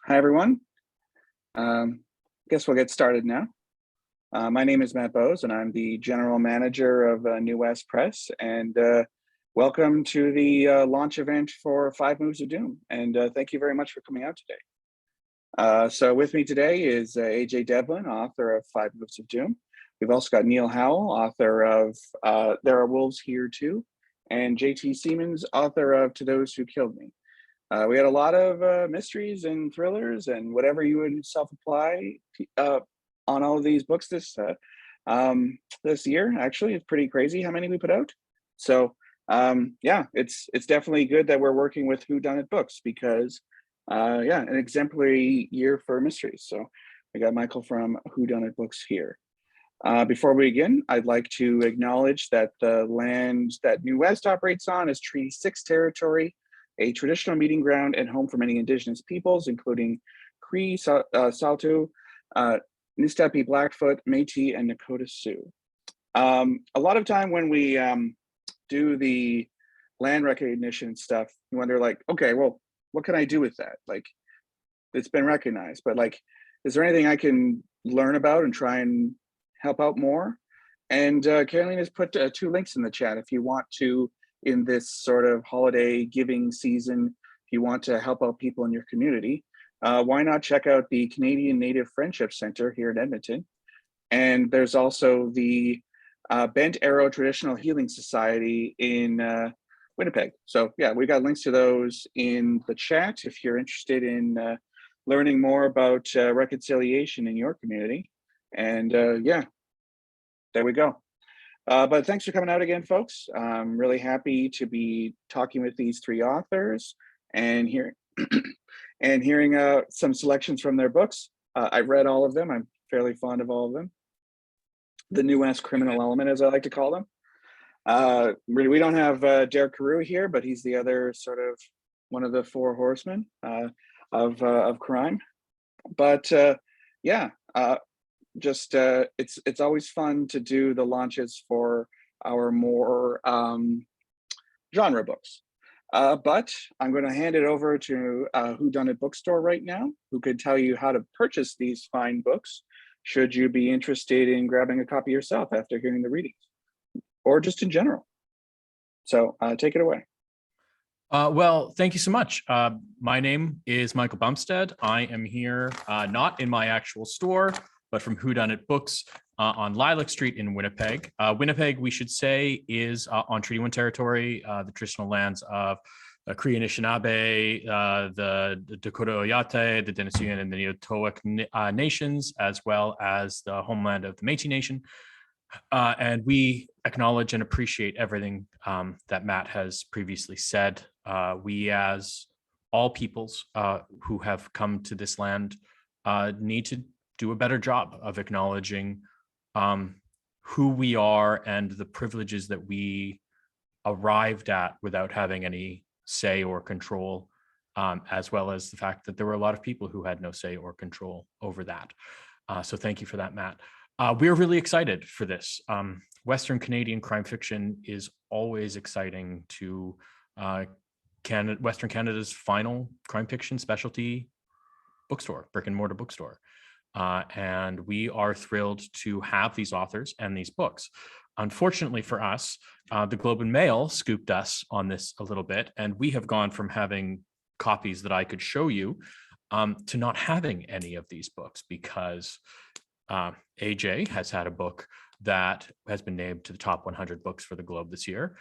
Hi, everyone. Guess we'll get started now. My name is Matt Bowes, and I'm the general manager of New West Press. And welcome to the launch event for Five Moves of Doom. And thank you very much for coming out today. So with me today is AJ Devlin, author of Five Moves of Doom. We've also got Niall Howell, author of There Are Wolves Here Too, and JT Siemens, author of To Those Who Killed Me. We had a lot of mysteries and thrillers and whatever you would self-apply on all of these books this year. Actually, it's pretty crazy how many we put out. So yeah, it's definitely good that we're working with Whodunit Books because yeah, an exemplary year for mysteries. So we got Michael from Whodunit Books here. Before we begin, I'd like to acknowledge that the land that New West operates on is Treaty 6 territory, a traditional meeting ground and home for many indigenous peoples, including Cree, Saulteaux, Nistapi Blackfoot, Métis, and Nakota Sioux. A lot of time when we do the land recognition stuff, you wonder like, okay, well, what can I do with that? Like, it's been recognized, but like, is there anything I can learn about and try and help out more? And Caroline has put 2 links in the chat if you want to, in this sort of holiday giving season, if you want to help out people in your community, why not check out the Canadian Native Friendship Center here in Edmonton? And there's also the Bent Arrow Traditional Healing Society in Winnipeg. So yeah, we got links to those in the chat if you're interested in learning more about reconciliation in your community. And yeah, there we go. But thanks for coming out again, folks. I'm really happy to be talking with these 3 authors and hearing some selections from their books. I've read all of them. I'm fairly fond of all of them. The New West criminal element, as I like to call them. We don't have Derek Carew here, but he's the other sort of one of the 4 horsemen of crime. But yeah. Just it's always fun to do the launches for our more genre books. But I'm going to hand it over to Whodunit Bookstore right now, who could tell you how to purchase these fine books, should you be interested in grabbing a copy yourself after hearing the readings, or just in general. So take it away. Well, thank you so much. My name is Michael Bumstead. I am here not in my actual store, but from Whodunit Books on Lilac Street in Winnipeg. Winnipeg, we should say, is on Treaty 1 territory, the traditional lands of the Cree Anishinaabe, the Dakota Oyate, the Denisovan, and the Neotoic nations, as well as the homeland of the Métis Nation. And we acknowledge and appreciate everything that Matt has previously said. We, as all peoples who have come to this land, need to do a better job of acknowledging who we are and the privileges that we arrived at without having any say or control, as well as the fact that there were a lot of people who had no say or control over that. So thank you for that, Matt. We're really excited for this. Western Canadian crime fiction is always exciting to Western Canada's final crime fiction specialty bookstore, brick and mortar bookstore. And we are thrilled to have these authors and these books. Unfortunately for us, the Globe and Mail scooped us on this a little bit, and we have gone from having copies that I could show you to not having any of these books because AJ has had a book that has been named to the top 100 books for the Globe this year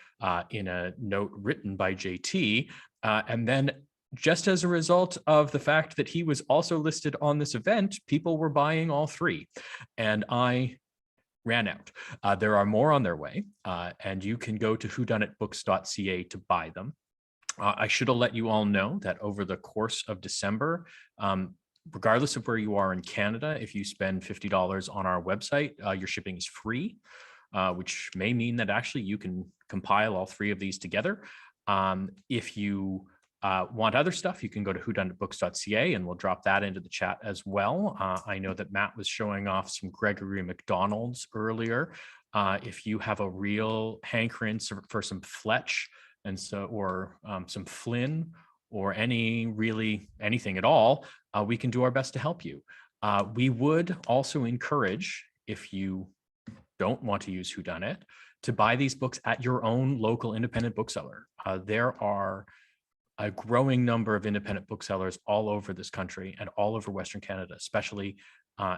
in a note written by JT. And then just as a result of the fact that he was also listed on this event, people were buying all 3. And I ran out. There are more on their way, and you can go to whodunitbooks.ca to buy them. I should have let you all know that over the course of December, regardless of where you are in Canada, if you spend $50 on our website, your shipping is free, which may mean that actually you can compile all 3 of these together. If you want other stuff, you can go to whodunitbooks.ca and we'll drop that into the chat as well. I know that Matt was showing off some Gregory MacDonald's earlier. If you have a real hankering for some Fletch and so, or some Flynn or anything at all, we can do our best to help you. We would also encourage, if you don't want to use Whodunit, to buy these books at your own local independent bookseller. There are a growing number of independent booksellers all over this country and all over Western Canada, especially,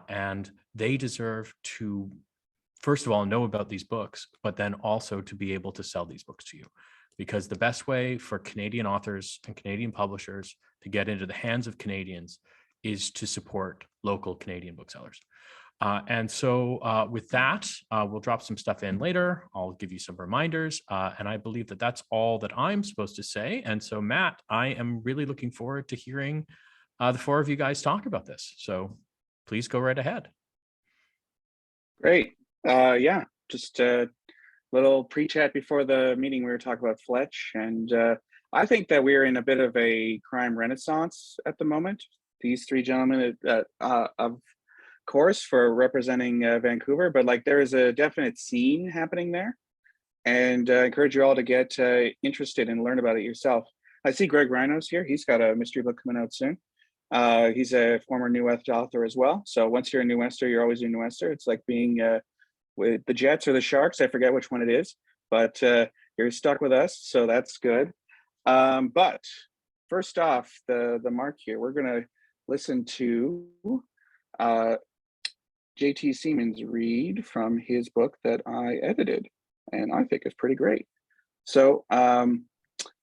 and they deserve to, first of all, know about these books, but then also to be able to sell these books to you. Because the best way for Canadian authors and Canadian publishers to get into the hands of Canadians is to support local Canadian booksellers. And so with that, we'll drop some stuff in later. I'll give you some reminders. And I believe that that's all that I'm supposed to say. And so, Matt, I am really looking forward to hearing the four of you guys talk about this. So please go right ahead. Great. Yeah, just a little pre-chat before the meeting. We were talking about Fletch, and I think that we're in a bit of a crime renaissance at the moment. These three gentlemen, of course, for representing Vancouver, but like there is a definite scene happening there, and I encourage you all to get interested and learn about it yourself. I see Greg Rhinos here. He's got a mystery book coming out soon. He's a former New West author as well. So once you're a New Wester, you're always a New Wester. It's like being with the Jets or the Sharks. I forget which one it is, but you're stuck with us, so that's good. But first off, the mark here, we're gonna listen to JT Siemens read from his book that I edited, and I think is pretty great. So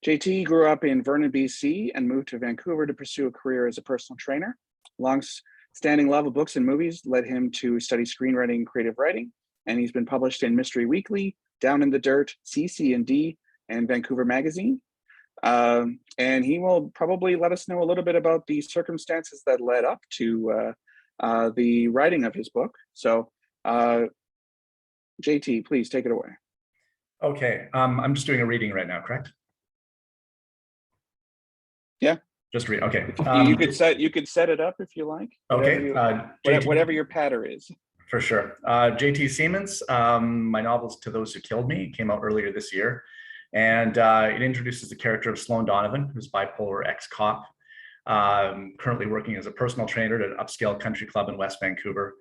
JT grew up in Vernon, BC, and moved to Vancouver to pursue a career as a personal trainer. Long-standing love of books and movies led him to study screenwriting and creative writing, and he's been published in Mystery Weekly, Down in the Dirt, CC&D, and Vancouver Magazine. And he will probably let us know a little bit about the circumstances that led up to the writing of his book. So JT, please take it away. Okay, I'm just doing a reading right now, correct? Yeah. Just read. Okay. You could set it up if you like. Okay. Whatever your patter is. For sure. JT Siemens, my novel To Those Who Killed Me, came out earlier this year. And it introduces the character of Sloan Donovan, who's bipolar ex-cop, currently working as a personal trainer at an upscale country club in West Vancouver,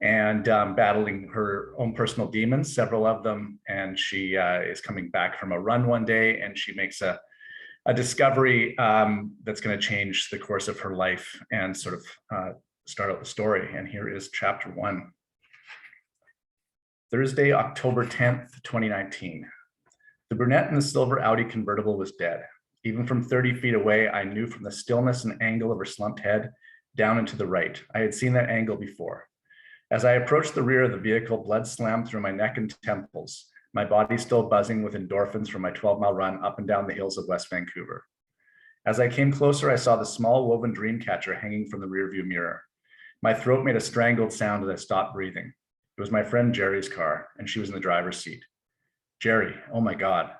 and battling her own personal demons, several of them. And she is coming back from a run one day, and she makes a discovery that's going to change the course of her life and sort of start out the story. And here is chapter 1. Thursday, October 10th, 2019. The brunette in the silver Audi convertible was dead. Even from 30 feet away, I knew from the stillness and angle of her slumped head down and to the right. I had seen that angle before. As I approached the rear of the vehicle, blood slammed through my neck and temples, my body still buzzing with endorphins from my 12-mile run up and down the hills of West Vancouver. As I came closer, I saw the small woven dream catcher hanging from the rearview mirror. My throat made a strangled sound as I stopped breathing. It was my friend Jerry's car, and she was in the driver's seat. Jerry, oh my God.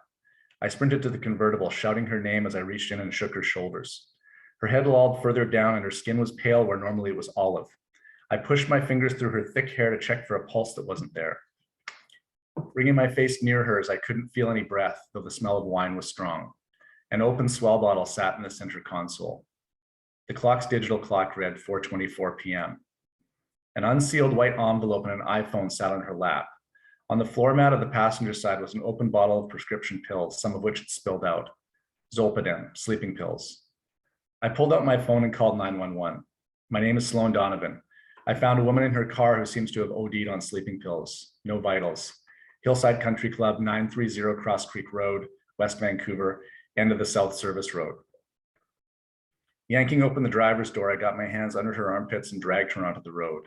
I sprinted to the convertible, shouting her name as I reached in and shook her shoulders. Her head lolled further down and her skin was pale where normally it was olive. I pushed my fingers through her thick hair to check for a pulse that wasn't there. Bringing my face near hers, I couldn't feel any breath, though the smell of wine was strong. An open swell bottle sat in the center console. The clock's digital clock read 4:24 p.m. An unsealed white envelope and an iPhone sat on her lap. On the floor mat of the passenger side was an open bottle of prescription pills, some of which had spilled out. Zolpidem, sleeping pills. I pulled out my phone and called 911. My name is Sloan Donovan. I found a woman in her car who seems to have OD'd on sleeping pills. No vitals. Hillside Country Club, 930 Cross Creek Road, West Vancouver, end of the South Service Road. Yanking open the driver's door, I got my hands under her armpits and dragged her onto the road.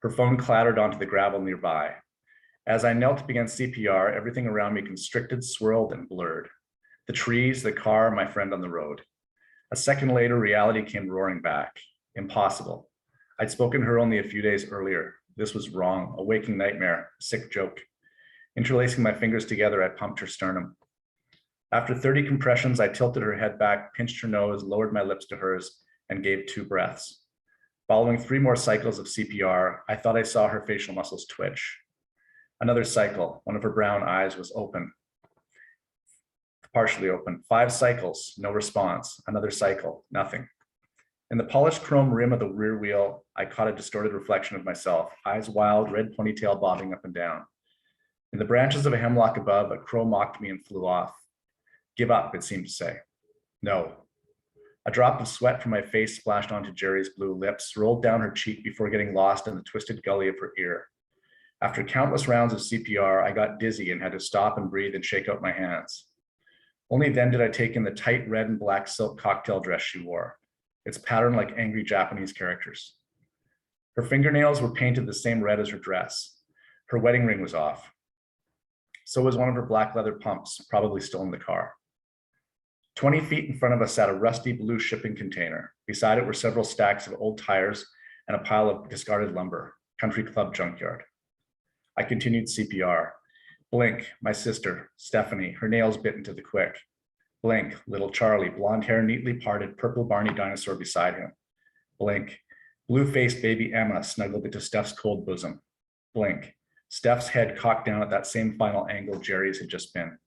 Her phone clattered onto the gravel nearby. As I knelt to begin CPR, everything around me constricted, swirled, and blurred. The trees, the car, my friend on the road. A second later, reality came roaring back. Impossible. I'd spoken to her only a few days earlier. This was wrong, a waking nightmare, a sick joke. Interlacing my fingers together, I pumped her sternum. After 30 compressions, I tilted her head back, pinched her nose, lowered my lips to hers, and gave 2 breaths. Following 3 more cycles of CPR, I thought I saw her facial muscles twitch. Another cycle, one of her brown eyes was open. Partially open. 5 cycles, no response. Another cycle, nothing. In the polished chrome rim of the rear wheel, I caught a distorted reflection of myself, eyes wild, red ponytail bobbing up and down. In the branches of a hemlock above, a crow mocked me and flew off. Give up, it seemed to say. No. A drop of sweat from my face splashed onto Jerry's blue lips, rolled down her cheek before getting lost in the twisted gully of her ear. After countless rounds of CPR, I got dizzy and had to stop and breathe and shake out my hands. Only then did I take in the tight red and black silk cocktail dress she wore, its pattern like angry Japanese characters. Her fingernails were painted the same red as her dress. Her wedding ring was off. So was one of her black leather pumps, probably still in the car. 20 feet in front of us sat a rusty blue shipping container. Beside it were several stacks of old tires and a pile of discarded lumber, country club junkyard. I continued CPR. Blink, my sister, Stephanie, her nails bit into the quick. Blink, little Charlie, blonde hair neatly parted, purple Barney dinosaur beside him. Blink, blue-faced baby Emma snuggled into Steph's cold bosom. Blink, Steph's head cocked down at that same final angle Jerry's had just been.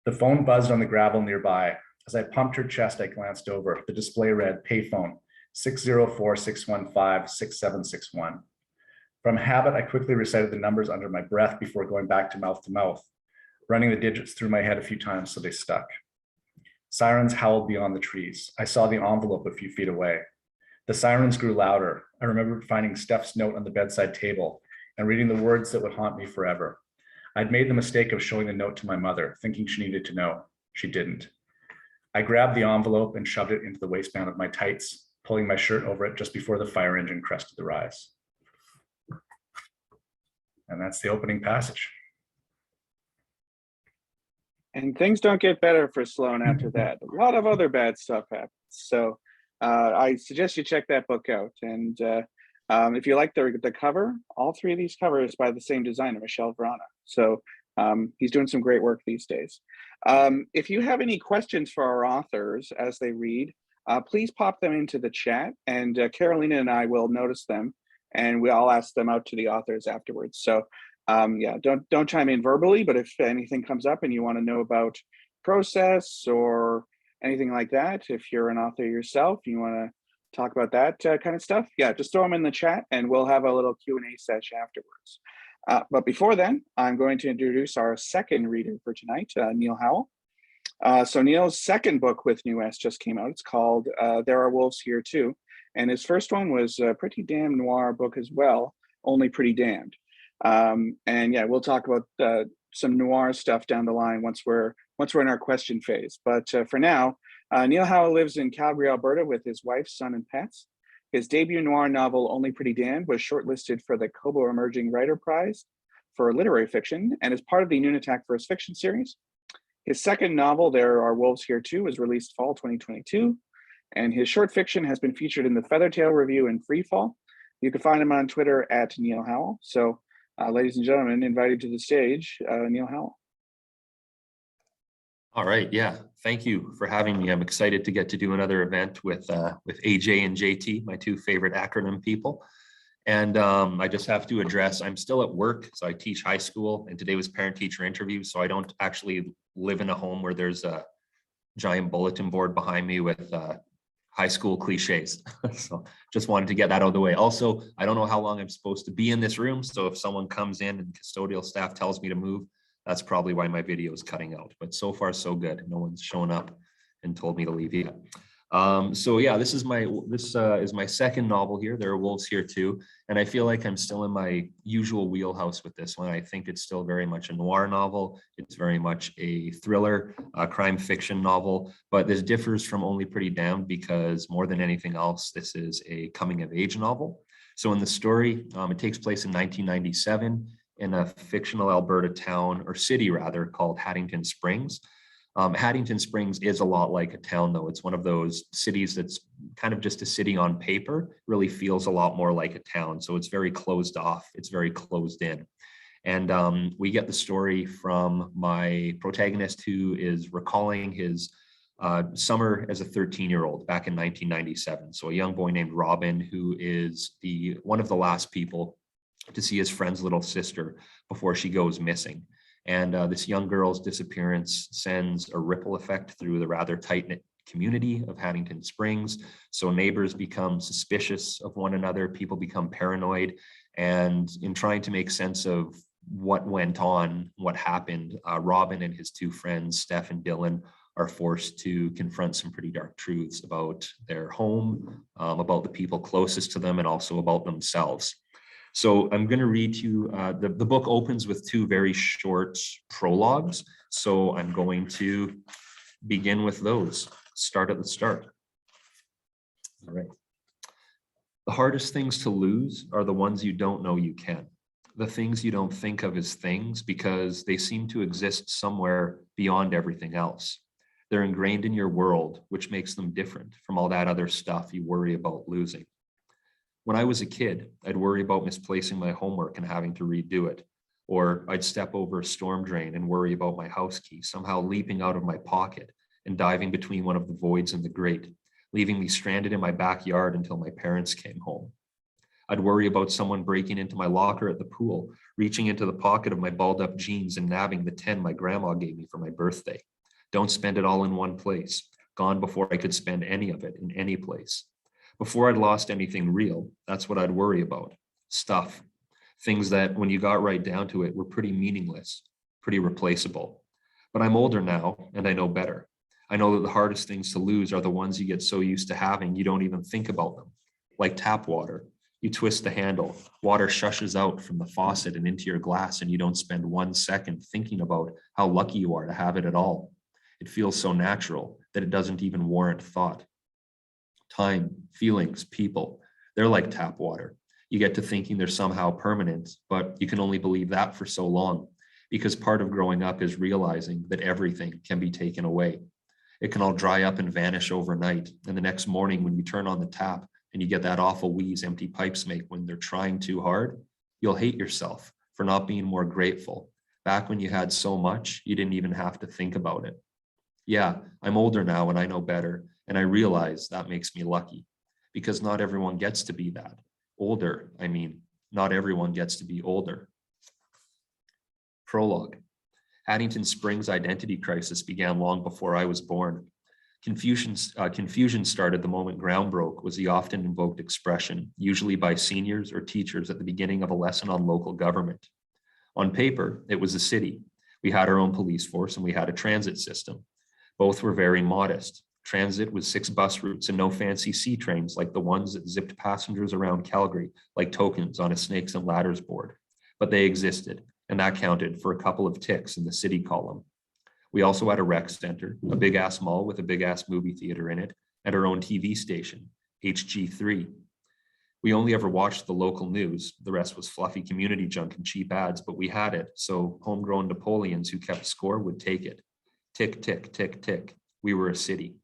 The phone buzzed on the gravel nearby. As I pumped her chest, I glanced over. The display read, payphone, 604-615-6761. From habit, I quickly recited the numbers under my breath before going back to mouth, running the digits through my head a few times so they stuck. Sirens howled beyond the trees. I saw the envelope a few feet away. The sirens grew louder. I remembered finding Steph's note on the bedside table and reading the words that would haunt me forever. I'd made the mistake of showing the note to my mother, thinking she needed to know. She didn't. I grabbed the envelope and shoved it into the waistband of my tights, pulling my shirt over it just before the fire engine crested the rise. And that's the opening passage. And things don't get better for Sloan after that. A lot of other bad stuff happens. So I suggest you check that book out. And if you like the cover, all 3 of these covers by the same designer, Michel Verana. So he's doing some great work these days. If you have any questions for our authors as they read, please pop them into the chat, and Carolina and I will notice them, and I'll ask them out to the authors afterwards. So yeah, don't chime in verbally, but if anything comes up and you want to know about process or anything like that, if you're an author yourself, you want to talk about that kind of stuff, yeah, just throw them in the chat and we'll have a little Q&A session afterwards. But before then, I'm going to introduce our second reader for tonight, Niall Howell. So Niall's second book with New West just came out. It's called There Are Wolves Here Too. And his first one was a pretty damn noir book as well, Only Pretty Damned. And yeah, we'll talk about some noir stuff down the line once we're in our question phase. But for now, Niall Howell lives in Calgary, Alberta with his wife, son, and pets. His debut noir novel, Only Pretty Damned, was shortlisted for the Kobo Emerging Writer Prize for literary fiction and is part of the Noon Attack First Fiction series. His second novel, There Are Wolves Here Too, was released fall 2022. And his short fiction has been featured in the Feathertail Review and Freefall. You can find him on Twitter at Niall Howell. So, ladies and gentlemen, invited to the stage, Niall Howell. All right, yeah, thank you for having me. I'm excited to get to do another event with AJ and JT, my 2 favorite acronym people. And I just have to address, I'm still at work, so I teach high school, and today was parent-teacher interview, so I don't actually live in a home where there's a giant bulletin board behind me with high school cliches. So just wanted to get that out of the way. Also, I don't know how long I'm supposed to be in this room. So if someone comes in and custodial staff tells me to move, that's probably why my video is cutting out. But so far, so good. No one's shown up and told me to leave yet. So yeah, this is my second novel here. There Are Wolves Here Too. And I feel like I'm still in my usual wheelhouse with this one. I think it's still very much a noir novel. It's very much a thriller, crime fiction novel, but this differs from Only Pretty Damned because more than anything else, this is a coming of age novel. So in the story, it takes place in 1997 in a fictional Alberta town, or city rather, called Haddington Springs. Haddington Springs is a lot like a town, though. It's one of those cities that's kind of just a city on paper, really feels a lot more like a town. So it's very closed off. It's very closed in. And we get the story from my protagonist, who is recalling his summer as a 13-year-old back in 1997. So a young boy named Robin, who is one of the last people to see his friend's little sister before she goes missing. And this young girl's disappearance sends a ripple effect through the rather tight-knit community of Haddington Springs. So neighbors become suspicious of one another, people become paranoid, and in trying to make sense of what went on, what happened, Robin and his two friends, Steph and Dylan, are forced to confront some pretty dark truths about their home, about the people closest to them, and also about themselves. So I'm going to read you, the book opens with two very short prologues. So I'm going to begin with those. Start at the start. All right. The hardest things to lose are the ones you don't know you can. The things you don't think of as things because they seem to exist somewhere beyond everything else. They're ingrained in your world, which makes them different from all that other stuff you worry about losing. When I was a kid, I'd worry about misplacing my homework and having to redo it. Or I'd step over a storm drain and worry about my house key somehow leaping out of my pocket and diving between one of the voids in the grate, leaving me stranded in my backyard until my parents came home. I'd worry about someone breaking into my locker at the pool, reaching into the pocket of my balled up jeans and nabbing the 10 my grandma gave me for my birthday. Don't spend it all in one place. Gone before I could spend any of it in any place. Before I'd lost anything real, that's what I'd worry about. Stuff. Things that, when you got right down to it, were pretty meaningless, pretty replaceable. But I'm older now, and I know better. I know that the hardest things to lose are the ones you get so used to having you don't even think about them. Like tap water. You twist the handle, water shushes out from the faucet and into your glass, and you don't spend 1 second thinking about how lucky you are to have it at all. It feels so natural that it doesn't even warrant thought. Time, feelings, people, they're like tap water. You get to thinking they're somehow permanent, but you can only believe that for so long, because part of growing up is realizing that everything can be taken away. It can all dry up and vanish overnight, and the next morning when you turn on the tap and you get that awful wheeze empty pipes make when they're trying too hard, you'll hate yourself for not being more grateful. Back when you had so much, you didn't even have to think about it. Yeah, I'm older now and I know better, and I realize that makes me lucky, because not everyone gets to be that. Older, I mean, not everyone gets to be older. Prologue. Haddington Springs' identity crisis began long before I was born. Confusion started the moment ground broke was the often invoked expression, usually by seniors or teachers at the beginning of a lesson on local government. On paper, it was a city. We had our own police force and we had a transit system. Both were very modest. Transit was 6 bus routes and no fancy sea trains like the ones that zipped passengers around Calgary like tokens on a snakes and ladders board. But they existed, and that counted for a couple of ticks in the city column. We also had a rec center, a big-ass mall with a big-ass movie theater in it, and our own TV station, HG3. We only ever watched the local news. The rest was fluffy community junk and cheap ads, but we had it, so homegrown Napoleons who kept score would take it. Tick, tick, tick, tick. We were a city.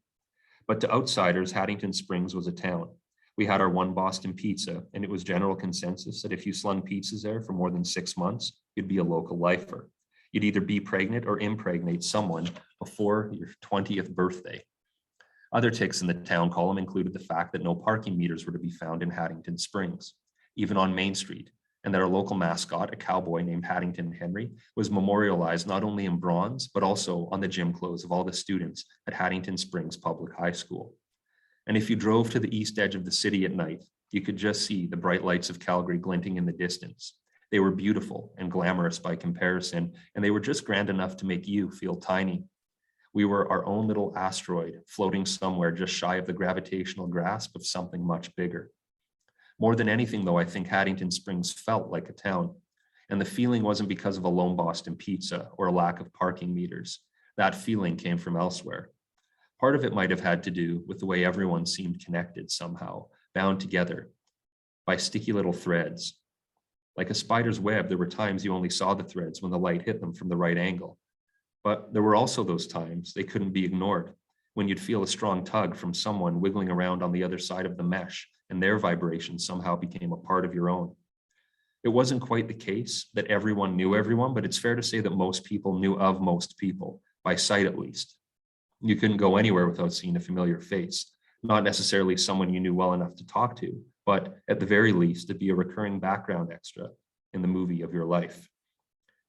But to outsiders, Haddington Springs was a town. We had our one Boston pizza, and it was general consensus that if you slung pizzas there for more than 6 months, you'd be a local lifer. You'd either be pregnant or impregnate someone before your 20th birthday. Other ticks in the town column included the fact that no parking meters were to be found in Haddington Springs, even on Main Street, and that our local mascot, a cowboy named Haddington Henry, was memorialized not only in bronze, but also on the gym clothes of all the students at Haddington Springs Public High School. And if you drove to the east edge of the city at night, you could just see the bright lights of Calgary glinting in the distance. They were beautiful and glamorous by comparison, and they were just grand enough to make you feel tiny. We were our own little asteroid floating somewhere just shy of the gravitational grasp of something much bigger. More than anything, though, I think Haddington Springs felt like a town. And the feeling wasn't because of a lone Boston pizza or a lack of parking meters. That feeling came from elsewhere. Part of it might have had to do with the way everyone seemed connected somehow, bound together by sticky little threads. Like a spider's web, there were times you only saw the threads when the light hit them from the right angle. But there were also those times they couldn't be ignored, when you'd feel a strong tug from someone wiggling around on the other side of the mesh, and their vibration somehow became a part of your own. It wasn't quite the case that everyone knew everyone, but it's fair to say that most people knew of most people, by sight at least. You couldn't go anywhere without seeing a familiar face, not necessarily someone you knew well enough to talk to, but at the very least, it'd be a recurring background extra in the movie of your life.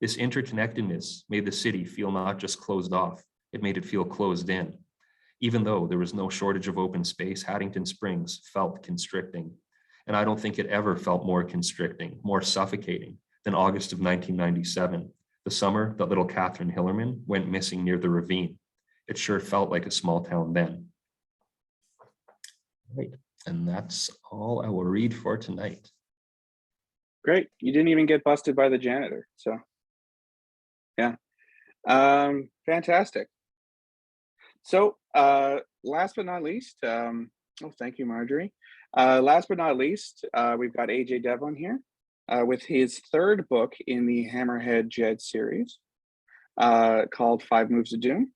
This interconnectedness made the city feel not just closed off, it made it feel closed in. Even though there was no shortage of open space, Haddington Springs felt constricting. And I don't think it ever felt more constricting, more suffocating than August of 1997, the summer that little Catherine Hillerman went missing near the ravine. It sure felt like a small town then. Right, and that's all I will read for tonight. Great. You didn't even get busted by the janitor. So yeah. Fantastic. So last but not least, oh, thank you, Marjorie. Last but not least, we've got AJ Devlin here with his third book in the Hammerhead Jed series called 5 Moves of Doom.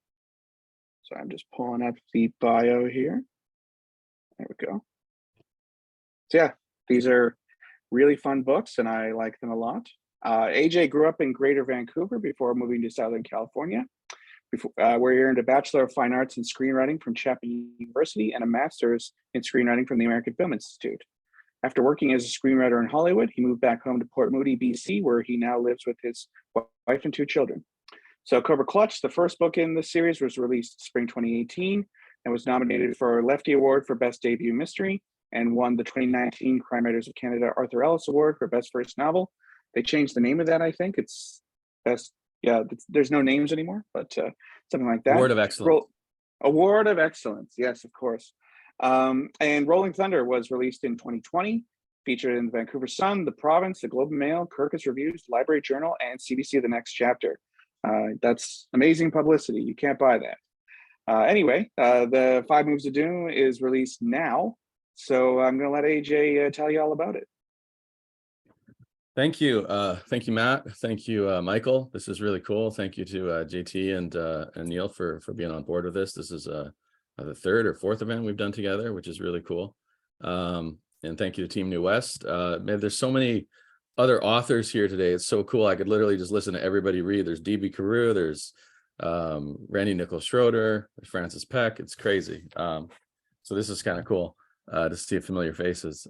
So I'm just pulling up the bio here. There we go. So yeah, these are really fun books and I like them a lot. AJ grew up in Greater Vancouver before moving to Southern California, where he earned a Bachelor of Fine Arts in Screenwriting from Chapman University and a Master's in Screenwriting from the American Film Institute. After working as a screenwriter in Hollywood, he moved back home to Port Moody, BC, where he now lives with his wife and 2 children. So Cobra Clutch, the first book in the series, was released spring 2018 and was nominated for a Lefty Award for Best Debut Mystery and won the 2019 Crime Writers of Canada Arthur Ellis Award for Best First Novel. They changed the name of that, I think. It's best, yeah, there's no names anymore, but something like that. Award of Excellence. Award of Excellence, yes, of course. And Rolling Thunder was released in 2020, featured in the Vancouver Sun, The Province, the Globe and Mail, Kirkus Reviews, Library Journal, and CBC The Next Chapter. That's amazing publicity. You can't buy that. Anyway, the 5 Moves of Doom is released now. So I'm going to let AJ tell you all about it. Thank you. Thank you, Matt. Thank you, Michael. This is really cool. Thank you to JT and Neil for being on board with this. This is the 3rd or 4th event we've done together, which is really cool. And thank you to Team New West. Man, there's so many other authors here today. It's so cool. I could literally just listen to everybody read. There's D.B. Carew, there's Randy Nichols Schroeder, there's Francis Peck. It's crazy. So this is kind of cool to see familiar faces.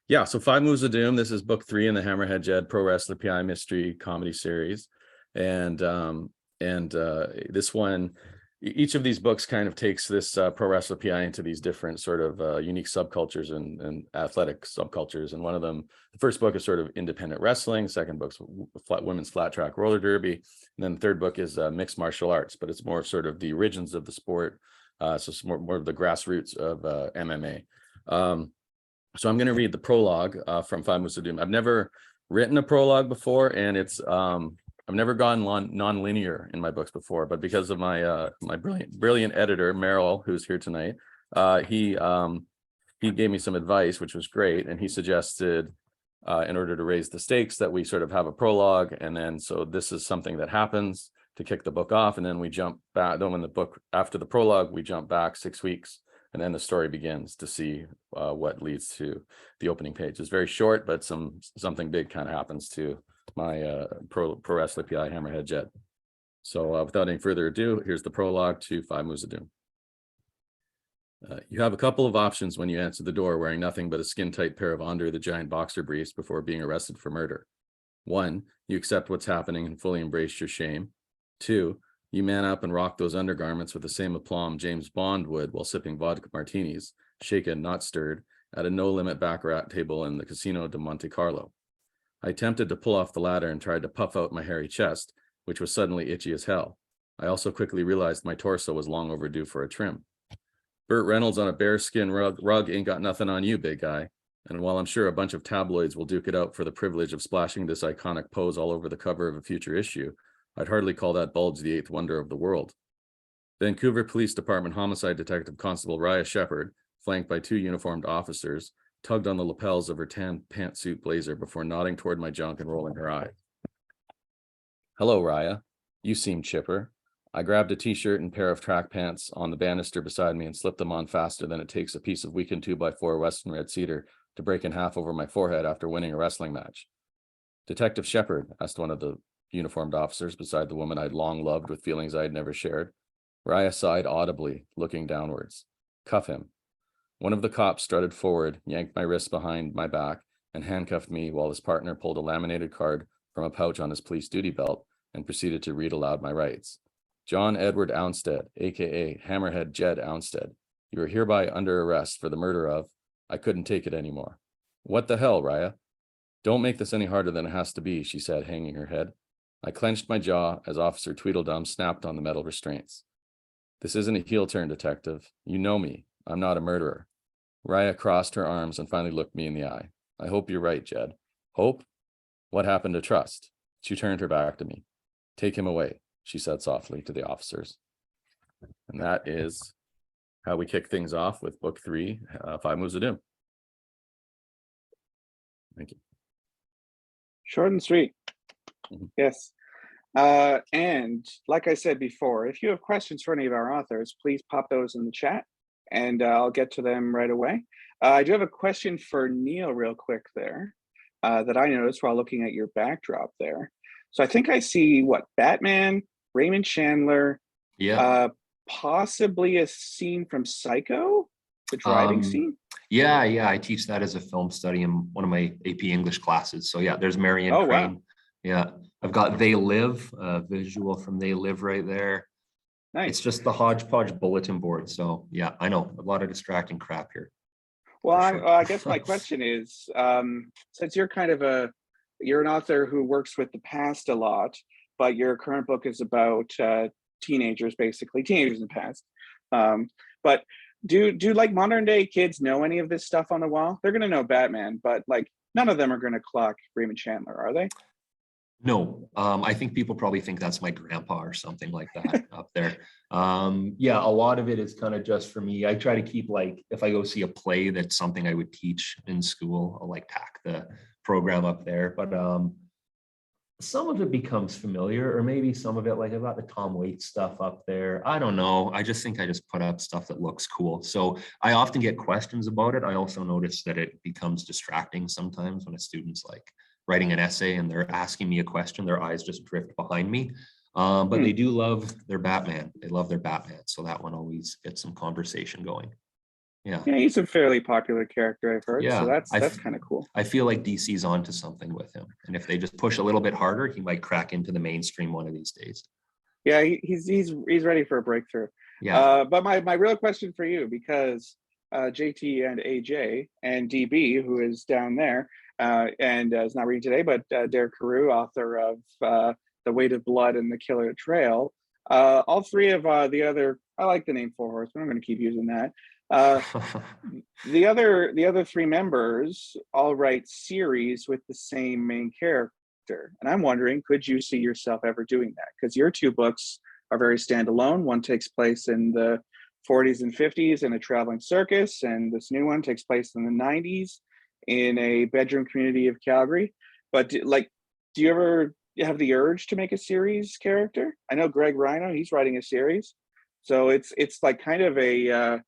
Yeah, so 5 Moves of Doom. This is book 3 in the Hammerhead Jed Pro Wrestler PI Mystery Comedy Series, and this one, each of these books kind of takes this Pro Wrestler PI into these different sort of unique subcultures and athletic subcultures. And one of them, the first book is sort of independent wrestling. Second book's women's flat track roller derby, and then the third book is mixed martial arts, but it's more sort of the origins of the sport. So it's more of the grassroots of MMA. So I'm going to read the prologue from 5 Moves of Doom. I've never written a prologue before, and it's I've never gone non-linear in my books before. But because of my my brilliant editor Merrill, who's here tonight, he gave me some advice, which was great, and he suggested in order to raise the stakes that we sort of have a prologue, and then so this is something that happens to kick the book off, and then we jump back. Then when the book after the prologue, we jump back 6 weeks. And then the story begins to see what leads to the opening page. It's very short, but something big kind of happens to my pro wrestler PI Hammerhead Jed. So without any further ado, here's the prologue to 5 Moves of Doom. You have a couple of options when you answer the door wearing nothing but a skin-tight pair of Andre the Giant boxer briefs before being arrested for murder. 1, you accept what's happening and fully embrace your shame. 2, you man up and rock those undergarments with the same aplomb James Bond would while sipping vodka martinis, shaken, not stirred, at a no-limit baccarat table in the Casino de Monte Carlo. I attempted to pull off the ladder and tried to puff out my hairy chest, which was suddenly itchy as hell. I also quickly realized my torso was long overdue for a trim. Burt Reynolds on a bearskin rug ain't got nothing on you, big guy. And while I'm sure a bunch of tabloids will duke it out for the privilege of splashing this iconic pose all over the cover of a future issue, I'd hardly call that bulge the 8th wonder of the world. Vancouver Police Department Homicide Detective Constable Raya Shepard, flanked by 2 uniformed officers, tugged on the lapels of her tan pantsuit blazer before nodding toward my junk and rolling her eyes. Hello, Raya. You seem chipper. I grabbed a t-shirt and pair of track pants on the banister beside me and slipped them on faster than it takes a piece of weakened 2x4 Western red cedar to break in half over my forehead after winning a wrestling match. Detective Shepard, asked one of the uniformed officers beside the woman I'd long loved with feelings I'd never shared. Raya sighed audibly, looking downwards. Cuff him. One of the cops strutted forward, yanked my wrists behind my back, and handcuffed me while his partner pulled a laminated card from a pouch on his police duty belt and proceeded to read aloud my rights. John Edward Ounstead, aka Hammerhead Jed Ounstead, you are hereby under arrest for the murder of... I couldn't take it anymore. What the hell, Raya? Don't make this any harder than it has to be, she said, hanging her head. I clenched my jaw as Officer Tweedledum snapped on the metal restraints. This isn't a heel turn, detective. You know me. I'm not a murderer. Raya crossed her arms and finally looked me in the eye. I hope you're right, Jed. Hope? What happened to trust? She turned her back to me. Take him away, she said softly to the officers. And that is how we kick things off with book 3, 5 Moves of Doom. Thank you. Short and sweet. Mhm. Yes. And like I said before, if you have questions for any of our authors, please pop those in the chat and I'll get to them right away. I do have a question for Neil real quick there that I noticed while looking at your backdrop there. So I think I see what, Batman, Raymond Chandler, Yeah. possibly a scene from Psycho, the driving scene. Yeah, I teach that as a film study in one of my AP English classes. So yeah, there's Marion Oh, Crane. wow. Yeah, I've got They Live, visual from They Live right there. Nice. It's just the hodgepodge bulletin board. So yeah, I know a lot of distracting crap here. Well, sure. I guess my question is, since you're you're an author who works with the past a lot, but your current book is about teenagers, basically teenagers in the past. But do like modern day kids know any of this stuff on the wall? They're going to know Batman, but like none of them are going to clock Raymond Chandler, are they? No, I think people probably think that's my grandpa or something like that up there. Yeah, a lot of it is kind of just for me. I try to keep, like, if I go see a play that's something I would teach in school, I'll like tack the program up there. But some of it becomes familiar, or maybe some of it, like I've got the Tom Waits stuff up there. I don't know. I just think I just put up stuff that looks cool. So I often get questions about it. I also notice that it becomes distracting sometimes when a student's like writing an essay and they're asking me a question, their eyes just drift behind me. But they do love their Batman. They love their Batman. So that one always gets some conversation going. Yeah. Yeah, he's a fairly popular character, I've heard. So Yeah. that's kind of cool. I feel like DC's onto something with him. And if they just push a little bit harder, he might crack into the mainstream one of these days. Yeah, he's ready for a breakthrough. Yeah. But my real question for you, because JT and AJ and DB, who is down there and is not reading today, but Derek Carew, author of The Weight of Blood and The Killer Trail, all three of the other, I like the name Four Horsemen, I'm going to keep using that. The other three members all write series with the same main character. And I'm wondering, could you see yourself ever doing that? Because your two books are very standalone. One takes place in the 40s and 50s in a traveling circus, and this new one takes place in the 90s in a bedroom community of Calgary. But do you ever have the urge to make a series character? I know Greg Rhino, he's writing a series. So it's like kind of a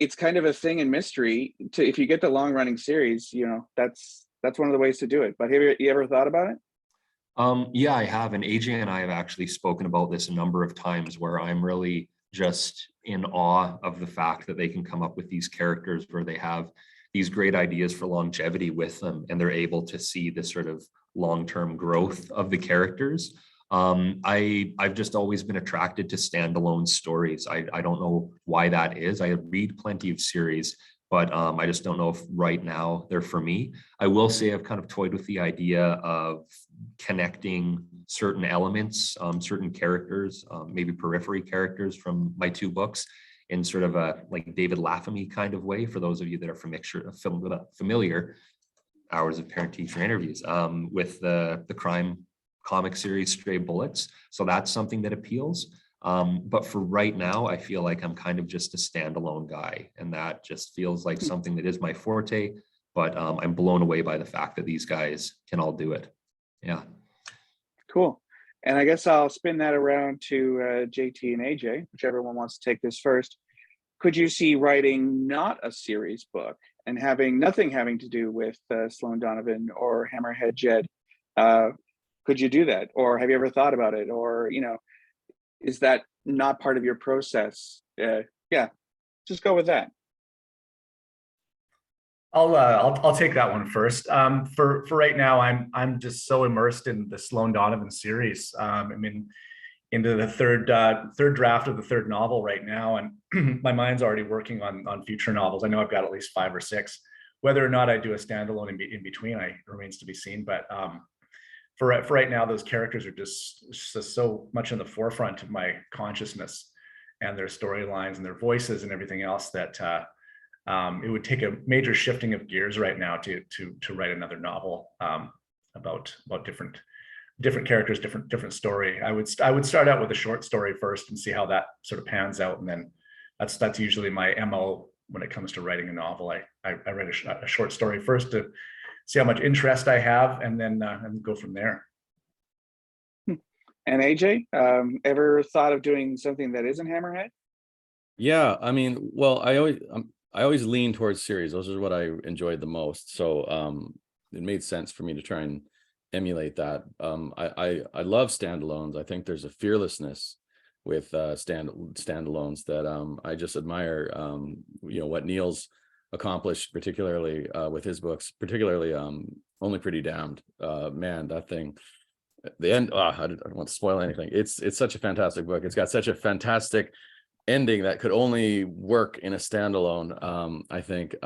it's kind of a thing in mystery to, if you get the long running series, you know, that's one of the ways to do it. But have you ever thought about it? Yeah, I have. And AJ and I have actually spoken about this a number of times, where I'm really just in awe of the fact that they can come up with these characters where they have these great ideas for longevity with them, and they're able to see this sort of long-term growth of the characters. I've just always been attracted to standalone stories. I don't know why that is. I read plenty of series, but I just don't know if right now they're for me. I will say I've kind of toyed with the idea of connecting certain elements, certain characters, maybe periphery characters from my two books in sort of a like David Laffamy kind of way. For those of you that are familiar, hours of parent teacher interviews with the crime comic series Stray Bullets. So that's something that appeals. But for right now, I feel like I'm kind of just a standalone guy, and that just feels like something that is my forte. But I'm blown away by the fact that these guys can all do it. Yeah. Cool. And I guess I'll spin that around to JT and AJ, whichever one wants to take this first. Could you see writing not a series book and having nothing having to do with Sloan Donovan or Hammerhead Jed? Could you do that? Or have you ever thought about it? Or, you know, is that not part of your process? Yeah, just go with that. I'll take that one first. For right now, I'm just so immersed in the Sloan Donovan series. I'm into the third draft of the third novel right now, and my mind's already working on future novels. I know I've got at least 5 or 6. Whether or not I do a standalone in between, remains to be seen. But for right now, those characters are just so much in the forefront of my consciousness, and their storylines and their voices and everything else that it would take a major shifting of gears right now to write another novel about different characters, different story. I would start out with a short story first and see how that sort of pans out, and then that's usually my MO when it comes to writing a novel. I write a short story first to see how much interest I have, and then go from there. And AJ, ever thought of doing something that isn't Hammerhead? Yeah, I mean, well, I always lean towards series. Those are what I enjoyed the most. So it made sense for me to try and emulate that. I love standalones. I think there's a fearlessness with standalones that I just admire. What Neil's accomplished, particularly with his books, particularly Only Pretty Damned. Man, that thing. The end. I don't want to spoil anything. It's such a fantastic book. It's got such a fantastic ending that could only work in a standalone. I think.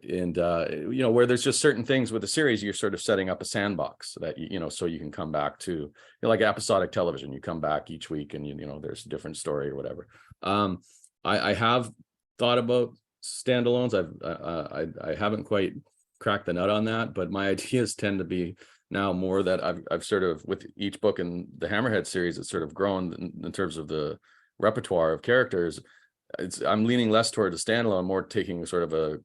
Where there's just certain things with the series, you're sort of setting up a sandbox that so you can come back to, like episodic television. You come back each week, and there's a different story or whatever. I have thought about standalones. I haven't quite cracked the nut on that, but my ideas tend to be now more that I've sort of, with each book in the Hammerhead series, it's sort of grown in terms of the repertoire of characters. I'm leaning less toward a standalone, more taking sort of a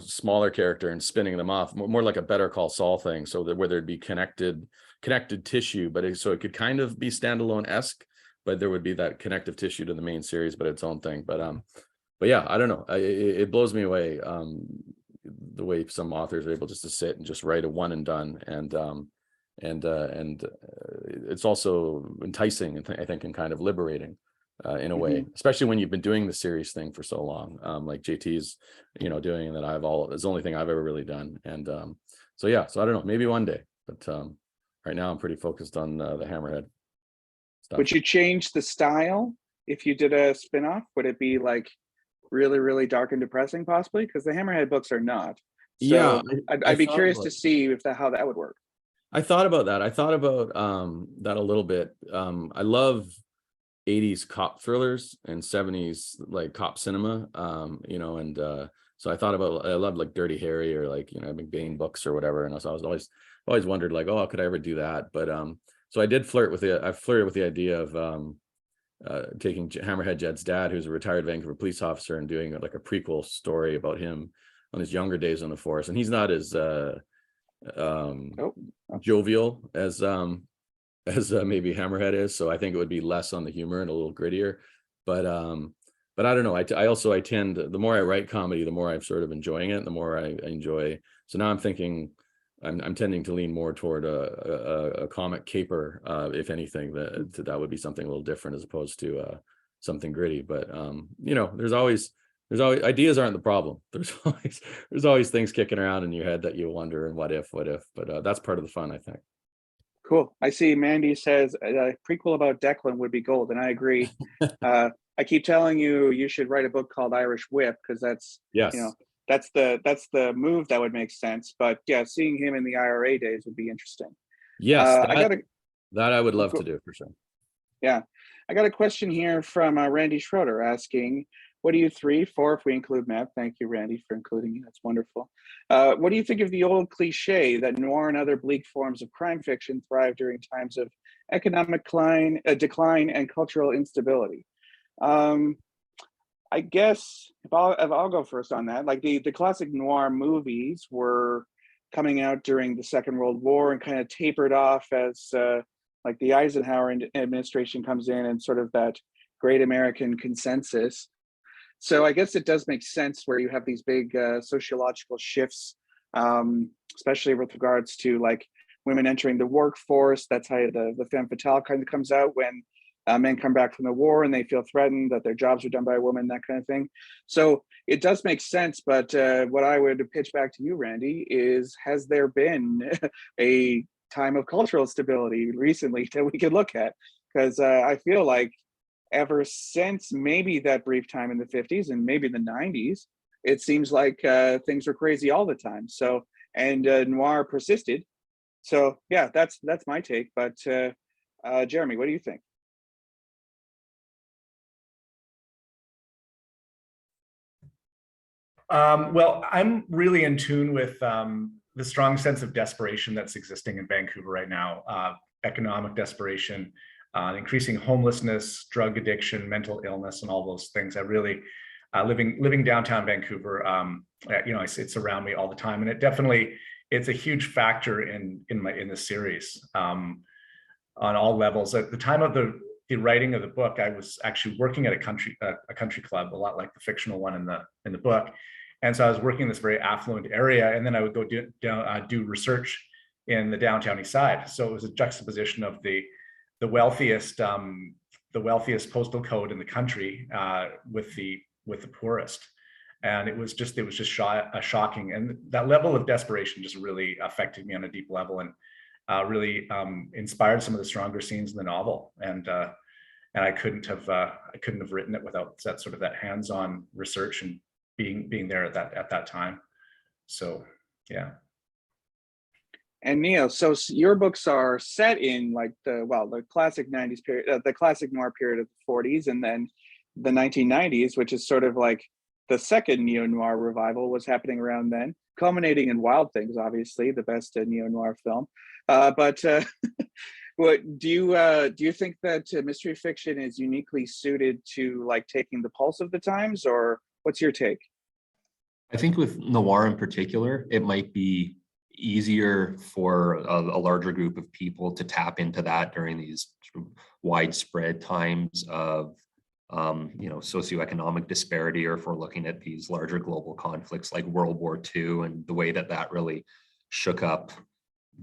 smaller character and spinning them off, more like a Better Call Saul thing, so that where there'd be connected tissue, but so it could kind of be standalone-esque, but there would be that connective tissue to the main series, but its own thing. But yeah, I don't know. It blows me away the way some authors are able just to sit and just write a one and done, and it's also enticing, I think, and kind of liberating. In a way, especially when you've been doing the series thing for so long, like JT's, doing that. It's the only thing I've ever really done. And so I don't know, maybe one day, but right now I'm pretty focused on the Hammerhead stuff. Would you change the style if you did a spin-off? Would it be like really, really dark and depressing, possibly? Because the Hammerhead books are not. So Yeah, I'd be curious to see how that would work. I thought about that. I thought about that a little bit. I love 80s cop thrillers and 70s like cop cinema, so I love like Dirty Harry or like McBain books or whatever, and so I was always wondered like, oh, could I ever do that? But so I flirted with the idea of taking Hammerhead Jed's dad, who's a retired Vancouver police officer, and doing like a prequel story about him on his younger days on the force. And he's not as jovial as maybe Hammerhead is, so I think it would be less on the humor and a little grittier. But I don't know. I tend, the more I write comedy, the more I'm sort of enjoying it, the more I enjoy. So now I'm thinking I'm tending to lean more toward a comic caper, if anything. That would be something a little different as opposed to something gritty. But there's always ideas aren't the problem. There's always things kicking around in your head that you wonder, and what if. But that's part of the fun, I think. Cool. I see Mandy says a prequel about Devlin would be gold, and I agree. I keep telling you should write a book called Irish Whip, because that's that's the move that would make sense. But yeah, seeing him in the IRA days would be interesting. Yes, that I would love to do for sure. Yeah, I got a question here from Randy Schroeder asking, what do you 3, 4 if we include Matt? Thank you, Randy, for including you. That's wonderful. What do you think of the old cliche that noir and other bleak forms of crime fiction thrive during times of economic decline and cultural instability? I guess if I'll go first on that, like the classic noir movies were coming out during the Second World War and kind of tapered off as like the Eisenhower administration comes in and sort of that great American consensus. So I guess it does make sense where you have these big sociological shifts, especially with regards to like women entering the workforce. That's how the femme fatale kind of comes out when men come back from the war and they feel threatened that their jobs are done by a woman, that kind of thing. So it does make sense. But what I would pitch back to you, Randy, is has there been a time of cultural stability recently that we could look at? Because I feel like ever since maybe that brief time in the 50s and maybe the 90s, it seems like things were crazy all the time. So, and noir persisted. So yeah, that's my take. But Jeremy, what do you think? Well, I'm really in tune with the strong sense of desperation that's existing in Vancouver right now. Economic desperation, increasing homelessness, drug addiction, mental illness, and all those things. I really, living downtown Vancouver, it's around me all the time, and it's a huge factor in the series on all levels. At the time of the writing of the book, I was actually working at a country club, a lot like the fictional one in the book. And so I was working in this very affluent area, and then I would go do research in the downtown east side. So it was a juxtaposition of the wealthiest postal code in the country with the poorest, and it was just shocking. And that level of desperation just really affected me on a deep level, and really inspired some of the stronger scenes in the novel. And I couldn't have written it without that hands-on research and being there at that time. So yeah. And Neil, so your books are set in like the classic 90s period, the classic noir period of the 40s, and then the 1990s, which is sort of like the second neo-noir revival was happening around then, culminating in Wild Things, obviously the best neo-noir film. But what do you think that mystery fiction is uniquely suited to like taking the pulse of the times, or what's your take? I think with noir in particular, it might be easier for a larger group of people to tap into that during these sort of widespread times of socioeconomic disparity, or if we're looking at these larger global conflicts like World War II and the way that really shook up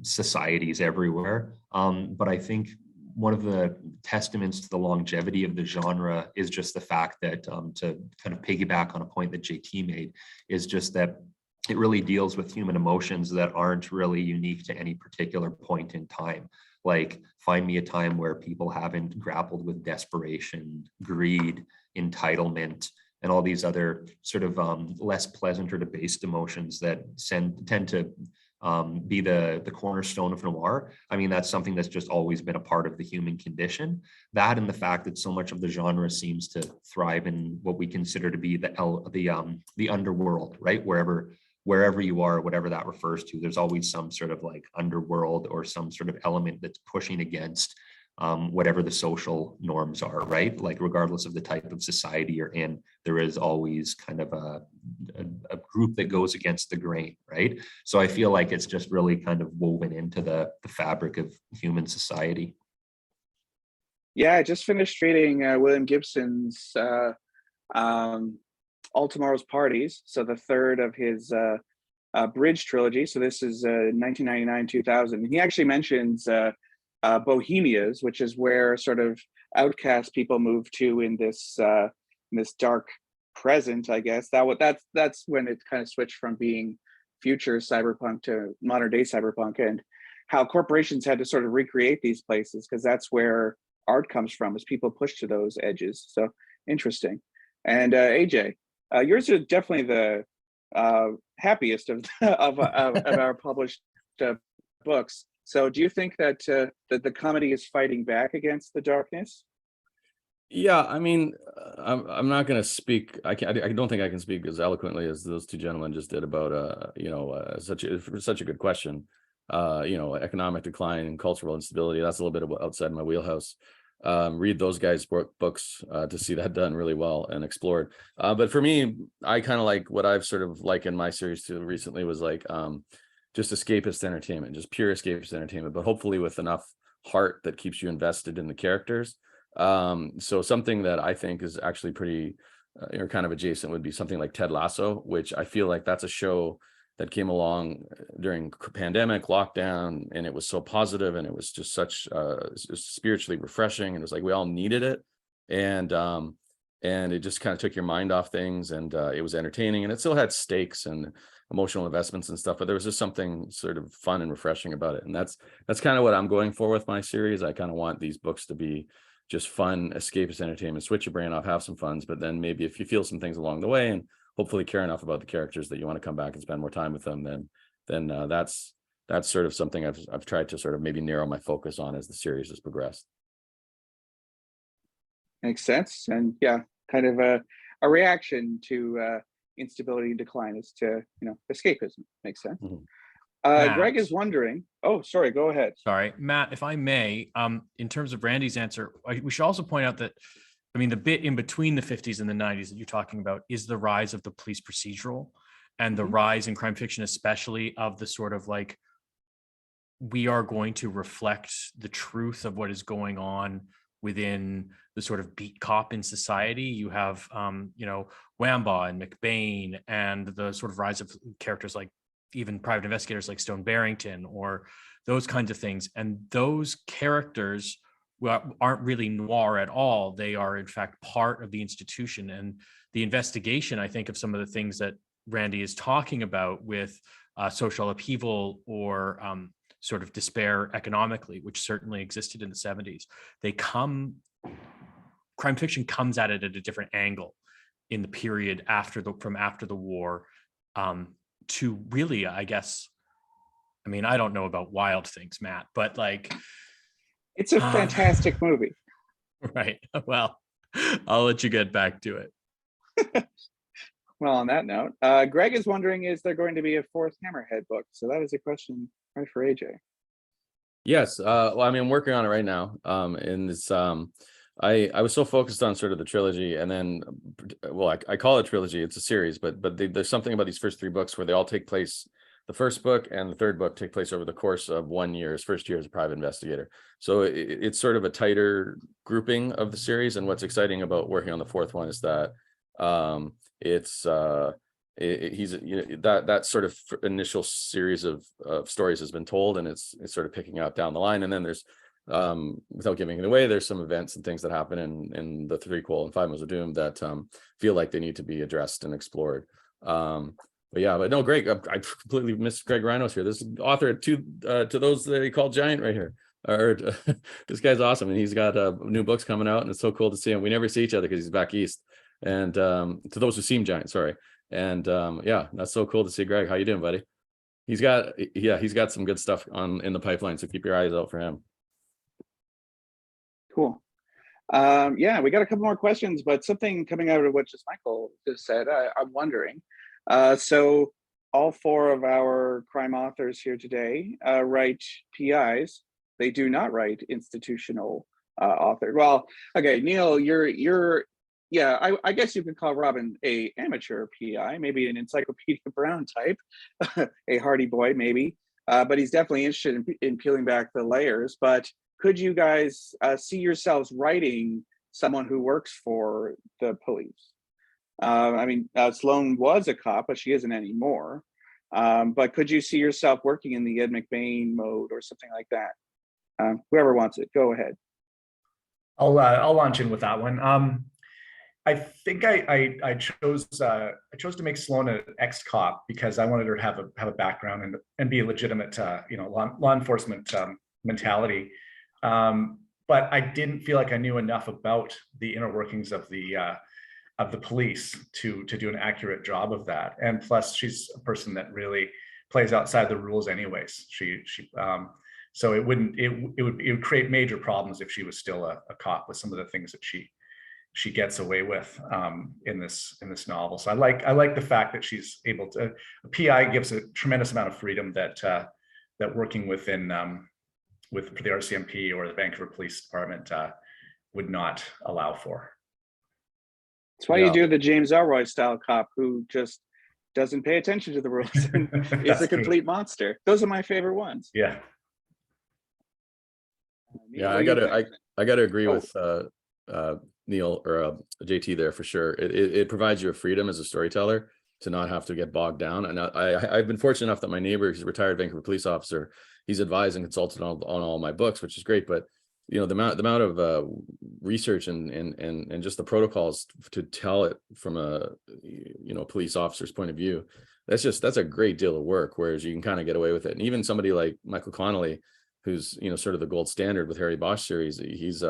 societies everywhere. But I think one of the testaments to the longevity of the genre is just the fact that, to kind of piggyback on a point that JT made, is just that it really deals with human emotions that aren't really unique to any particular point in time. Like, find me a time where people haven't grappled with desperation, greed, entitlement, and all these other sort of less pleasant or debased emotions that tend to be the cornerstone of noir. I mean, that's something that's just always been a part of the human condition. That, and the fact that so much of the genre seems to thrive in what we consider to be the underworld, right? Wherever you are, whatever that refers to, there's always some sort of like underworld or some sort of element that's pushing against whatever the social norms are, right? Like, regardless of the type of society you're in, there is always kind of a group that goes against the grain, right? So I feel like it's just really kind of woven into the fabric of human society. Yeah, I just finished reading William Gibson's All Tomorrow's Parties, so the third of his Bridge trilogy. So this is 1999-2000. He actually mentions Bohemias, which is where sort of outcast people move to in this dark present, I guess. That's when it kind of switched from being future cyberpunk to modern day cyberpunk, and how corporations had to sort of recreate these places because that's where art comes from, as people push to those edges. So interesting. And AJ, yours are definitely the happiest of our published books. So do you think that that the comedy is fighting back against the darkness? Yeah, I mean, I'm not going to speak. I don't think I can speak as eloquently as those two gentlemen just did about such a good question. Economic decline and cultural instability. That's a little bit outside my wheelhouse. Read those guys' books to see that done really well and explored. But for me, I kind of like what I've sort of like in my series too recently was like just escapist entertainment, just pure escapist entertainment, but hopefully with enough heart that keeps you invested in the characters. So something that I think is actually pretty kind of adjacent would be something like Ted Lasso, which I feel like that's a show that came along during pandemic lockdown, and it was so positive, and it was just such spiritually refreshing, and it was like we all needed it, and it just kind of took your mind off things, and it was entertaining, and it still had stakes and emotional investments and stuff, but there was just something sort of fun and refreshing about it. And that's kind of what I'm going for with my series. I kind of want these books to be just fun, escapist entertainment, switch your brain off, have some funs, but then maybe if you feel some things along the way and hopefully care enough about the characters that you want to come back and spend more time with them, then that's sort of something I've tried to sort of maybe narrow my focus on as the series has progressed. Makes sense. And yeah, kind of a reaction to instability and decline is to, escapism. Makes sense. Mhm. Greg is wondering, oh, sorry, go ahead. Sorry, Matt, if I may, in terms of Randy's answer, we should also point out that, I mean, the bit in between the 50s and the 90s that you're talking about is the rise of the police procedural and the rise in crime fiction, especially of the sort of like, we are going to reflect the truth of what is going on within the sort of beat cop in society. You have, Wamba and McBain, and the sort of rise of characters like even private investigators like Stone Barrington, or those kinds of things. And those characters aren't really noir at all. They are in fact part of the institution, and the investigation, I think, of some of the things that Randy is talking about with social upheaval or sort of despair economically, which certainly existed in the 70s. Crime fiction comes at it at a different angle in the period after the war, to really, I guess, I mean, I don't know about Wild Things, Matt, but like, it's a fantastic movie. Right. Well, I'll let you get back to it. Well, on that note, Greg is wondering, is there going to be a fourth Hammerhead book? So that is a question right for AJ. Yes. Well, I mean, I'm working on it right now. And it's I was so focused on sort of the trilogy, and then, well, I call it trilogy. It's a series, but there's something about these first three books where they all take place. The first book and the third book take place over the course of 1 year, his first year as a private investigator. So it's sort of a tighter grouping of the series. And what's exciting about working on the fourth one is that he's that sort of initial series of stories has been told, and it's sort of picking up down the line. And then there's without giving it away, there's some events and things that happen in the threequel and Five Moons of Doom that feel like they need to be addressed and explored. But no, Greg, I completely missed Greg Rhinos here. This author to those that he called giant right here. This guy's awesome, and he's got new books coming out, and it's so cool to see him. We never see each other because he's back east. And to those who seem giant, sorry. And yeah, that's so cool to see. Greg, how you doing, buddy? He's got some good stuff in the pipeline, so keep your eyes out for him. Cool. Yeah, we got a couple more questions, but something coming out of what just Michael just said, I'm wondering. So all four of our crime authors here today write PIs. They do not write institutional author. Well, okay, Neil, yeah, I guess you could call Robin a amateur PI, maybe an Encyclopedia Brown type, a hardy boy maybe, but he's definitely interested in peeling back the layers. But could you guys see yourselves writing someone who works for the police? I mean, Sloane was a cop, but she isn't anymore. But could you see yourself working in the Ed McBain mode or something like that? Whoever wants it, go ahead. I'll launch in with that one. I think I chose to make Sloane an ex-cop because I wanted her to have a background and be a legitimate law enforcement mentality. But I didn't feel like I knew enough about the inner workings of the police to do an accurate job of that. And plus, she's a person that really plays outside the rules, anyways. So it would create major problems if she was still a cop with some of the things that she gets away with in this novel. So I like the fact that she's able to. A PI gives a tremendous amount of freedom that working within for the RCMP or the Vancouver Police Department would not allow for. That's why you do the James Elroy style cop who just doesn't pay attention to the rules and is a complete monster. Those are my favorite ones. Yeah. Yeah, I gotta agree with Neil or JT there for sure. It provides you a freedom as a storyteller, to not have to get bogged down. And I've been fortunate enough that my neighbor, he's a retired Vancouver police officer, he's advised and consulted on all my books, which is great. But you know, the amount of research and just the protocols to tell it from a, you know, police officer's point of view, that's a great deal of work, whereas you can kind of get away with it. And even somebody like Michael Connolly, who's, you know, sort of the gold standard with Harry Bosch series, he's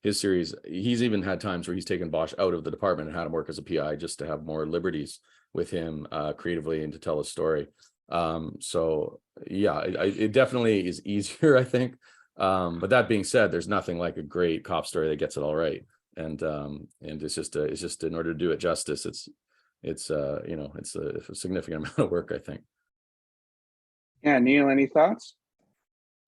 his series, he's even had times where he's taken Bosch out of the department and had him work as a PI just to have more liberties with him creatively and to tell a story. So yeah, it definitely is easier, I think. But that being said, there's nothing like a great cop story that gets it all right. And it's just in order to do it justice, it's you know, it's a significant amount of work, I think. Yeah, Neil, any thoughts?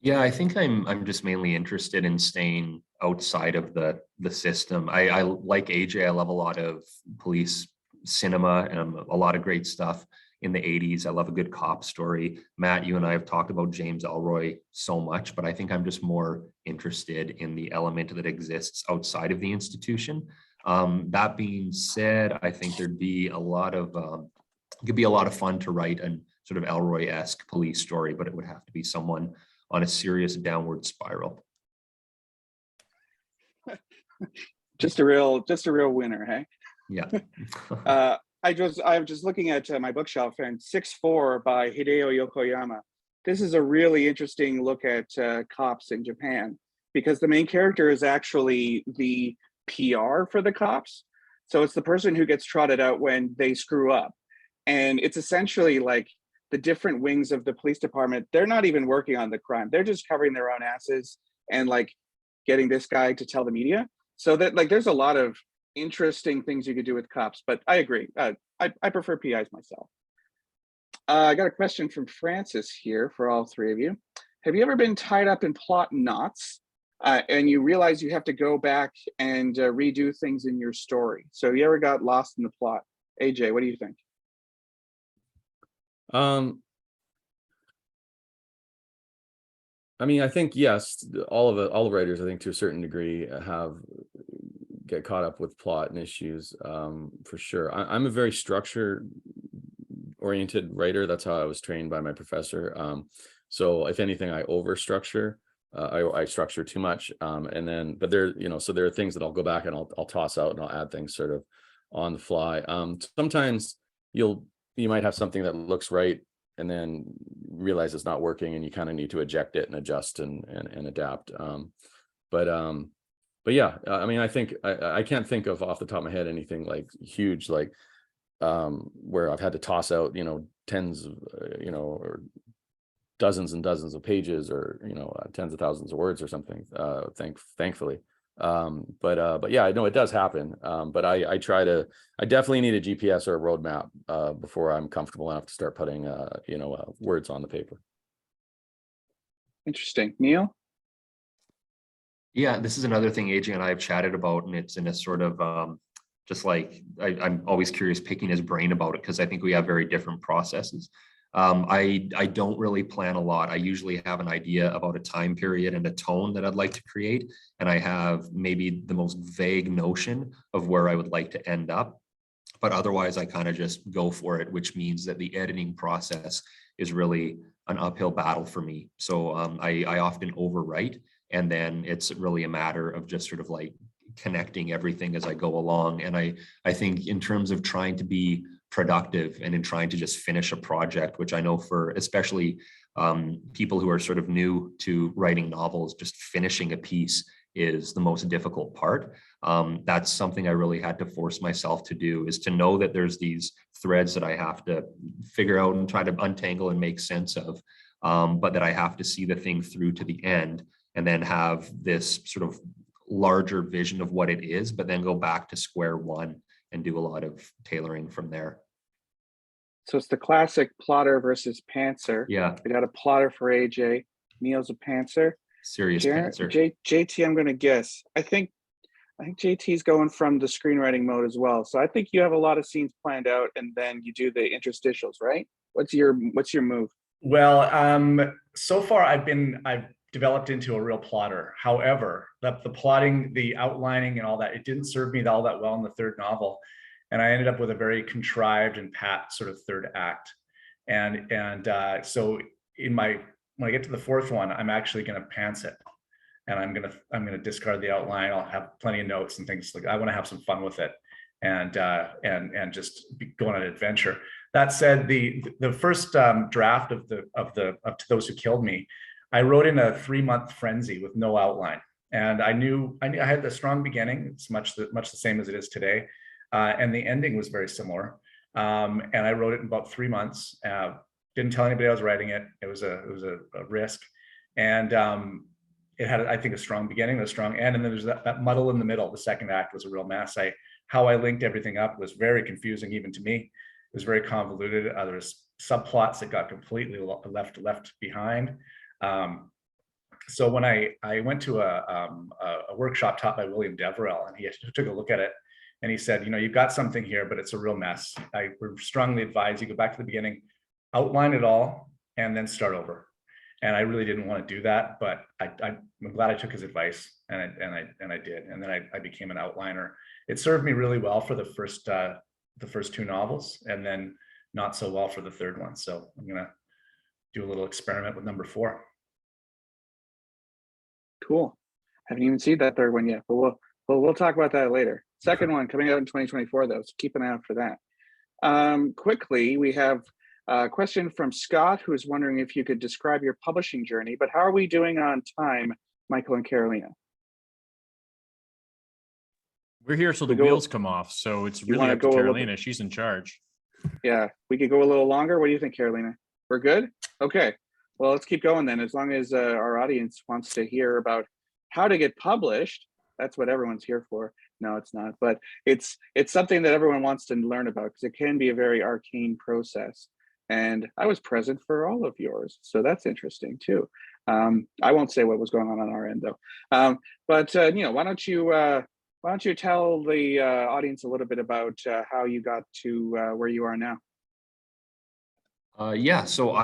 Yeah, I think I'm just mainly interested in staying outside of the system. I like AJ. I love a lot of police cinema and a lot of great stuff in the 80s. I love a good cop story. Matt, you and I have talked about James Ellroy so much, but I think I'm just more interested in the element that exists outside of the institution. That being said, I think there'd be a lot of it could be a lot of fun to write a sort of Ellroy-esque police story, but it would have to be someone on a serious downward spiral. Just a real winner, hey? Yeah. I'm just looking at my bookshelf, and 6-4 by Hideo Yokoyama. This is a really interesting look at cops in Japan, because the main character is actually the PR for the cops. So it's the person who gets trotted out when they screw up. And it's essentially like the different wings of the police department. They're not even working on the crime. They're just covering their own asses and like getting this guy to tell the media. So that, like, there's a lot of interesting things you could do with cops, but I agree. I prefer PIs myself. I got a question from Francis here for all three of you. Have you ever been tied up in plot knots and you realize you have to go back and redo things in your story? So you ever got lost in the plot? AJ, what do you think? I mean, I think, yes, all the writers, I think, to a certain degree get caught up with plot and issues, for sure. I'm a very structure oriented writer. That's how I was trained by my professor. So if anything, I over structure. I structure too much, but there, you know, so there are things that I'll go back and I'll toss out and I'll add things sort of on the fly. Sometimes you might have something that looks right and then realize it's not working, and you kind of need to eject it and adjust and adapt. But yeah, I mean, I think I can't think of off the top of my head anything like huge, like where I've had to toss out, you know, tens of, you know, or dozens and dozens of pages, or, you know, tens of thousands of words or something, thankfully. But yeah, I know it does happen. But I definitely need a GPS or a roadmap before I'm comfortable enough to start putting you know, words on the paper. Interesting. Neil? Yeah, this is another thing AJ and I have chatted about, and it's in a sort of just like I'm always curious picking his brain about it, because I think we have very different processes. I don't really plan a lot. I usually have an idea about a time period and a tone that I'd like to create, and I have maybe the most vague notion of where I would like to end up. But otherwise, I kind of just go for it, which means that the editing process is really an uphill battle for me. So I often overwrite, and then it's really a matter of just sort of like connecting everything as I go along. And I think in terms of trying to be productive and in trying to just finish a project, which I know for especially people who are sort of new to writing novels, just finishing a piece is the most difficult part. That's something I really had to force myself to do, is to know that there's these threads that I have to figure out and try to untangle and make sense of, but that I have to see the thing through to the end, and then have this sort of larger vision of what it is, but then go back to square one and do a lot of tailoring from there. So it's the classic plotter versus pantser. Yeah. I got a plotter for AJ. Neil's a pantser. Serious pantser. JT, I'm going to guess. I think JT's going from the screenwriting mode as well. So I think you have a lot of scenes planned out, and then you do the interstitials, right? What's your move? Well, so far I've developed into a real plotter. However, the plotting, the outlining and all that, it didn't serve me all that well in the third novel. and I ended up with a very contrived and pat sort of third act. So when I get to the fourth one, I'm actually going to pants it, and I'm gonna discard the outline. I'll have plenty of notes and things. Like, I want to have some fun with it, and just go on an adventure. That said, the first draft of To Those Who Killed Me, I wrote in a 3-month frenzy with no outline, and I knew I had a strong beginning. It's much the same as it is today, and the ending was very similar. And I wrote it in about 3 months. Didn't tell anybody I was writing it. It was a risk, and it had, I think, a strong beginning, a strong end, and then there's that muddle in the middle. The second act was a real mess. How I linked everything up was very confusing, even to me. It was very convoluted. There was subplots that got completely left behind. So when I went to a workshop taught by William Deverell, and he took a look at it, and he said, you've got something here, but it's a real mess. I would strongly advise you go back to the beginning, outline it all, and then start over. And I really didn't want to do that, but I'm glad I took his advice, and I did. And then I became an outliner. It served me really well for the first 2 novels, and then not so well for the third one. So I'm gonna do a little experiment with number 4. Cool. Haven't even seen that third one yet, but we'll talk about that later. Second one coming out in 2024, though, so keep an eye out for that. Quickly, we have a question from Scott, who is wondering if you could describe your publishing journey, but how are we doing on time, Michael and Carolina? We're here so the wheels come off, so it's really up to Carolina. She's in charge. Yeah, we could go a little longer. What do you think, Carolina? We're good? Okay. Well, let's keep going then. As long as our audience wants to hear about how to get published, that's what everyone's here for. No, it's not, but it's something that everyone wants to learn about, because it can be a very arcane process. And I was present for all of yours, so that's interesting too. I won't say what was going on our end though. But Neil, why don't you tell the audience a little bit about how you got to where you are now? Yeah, so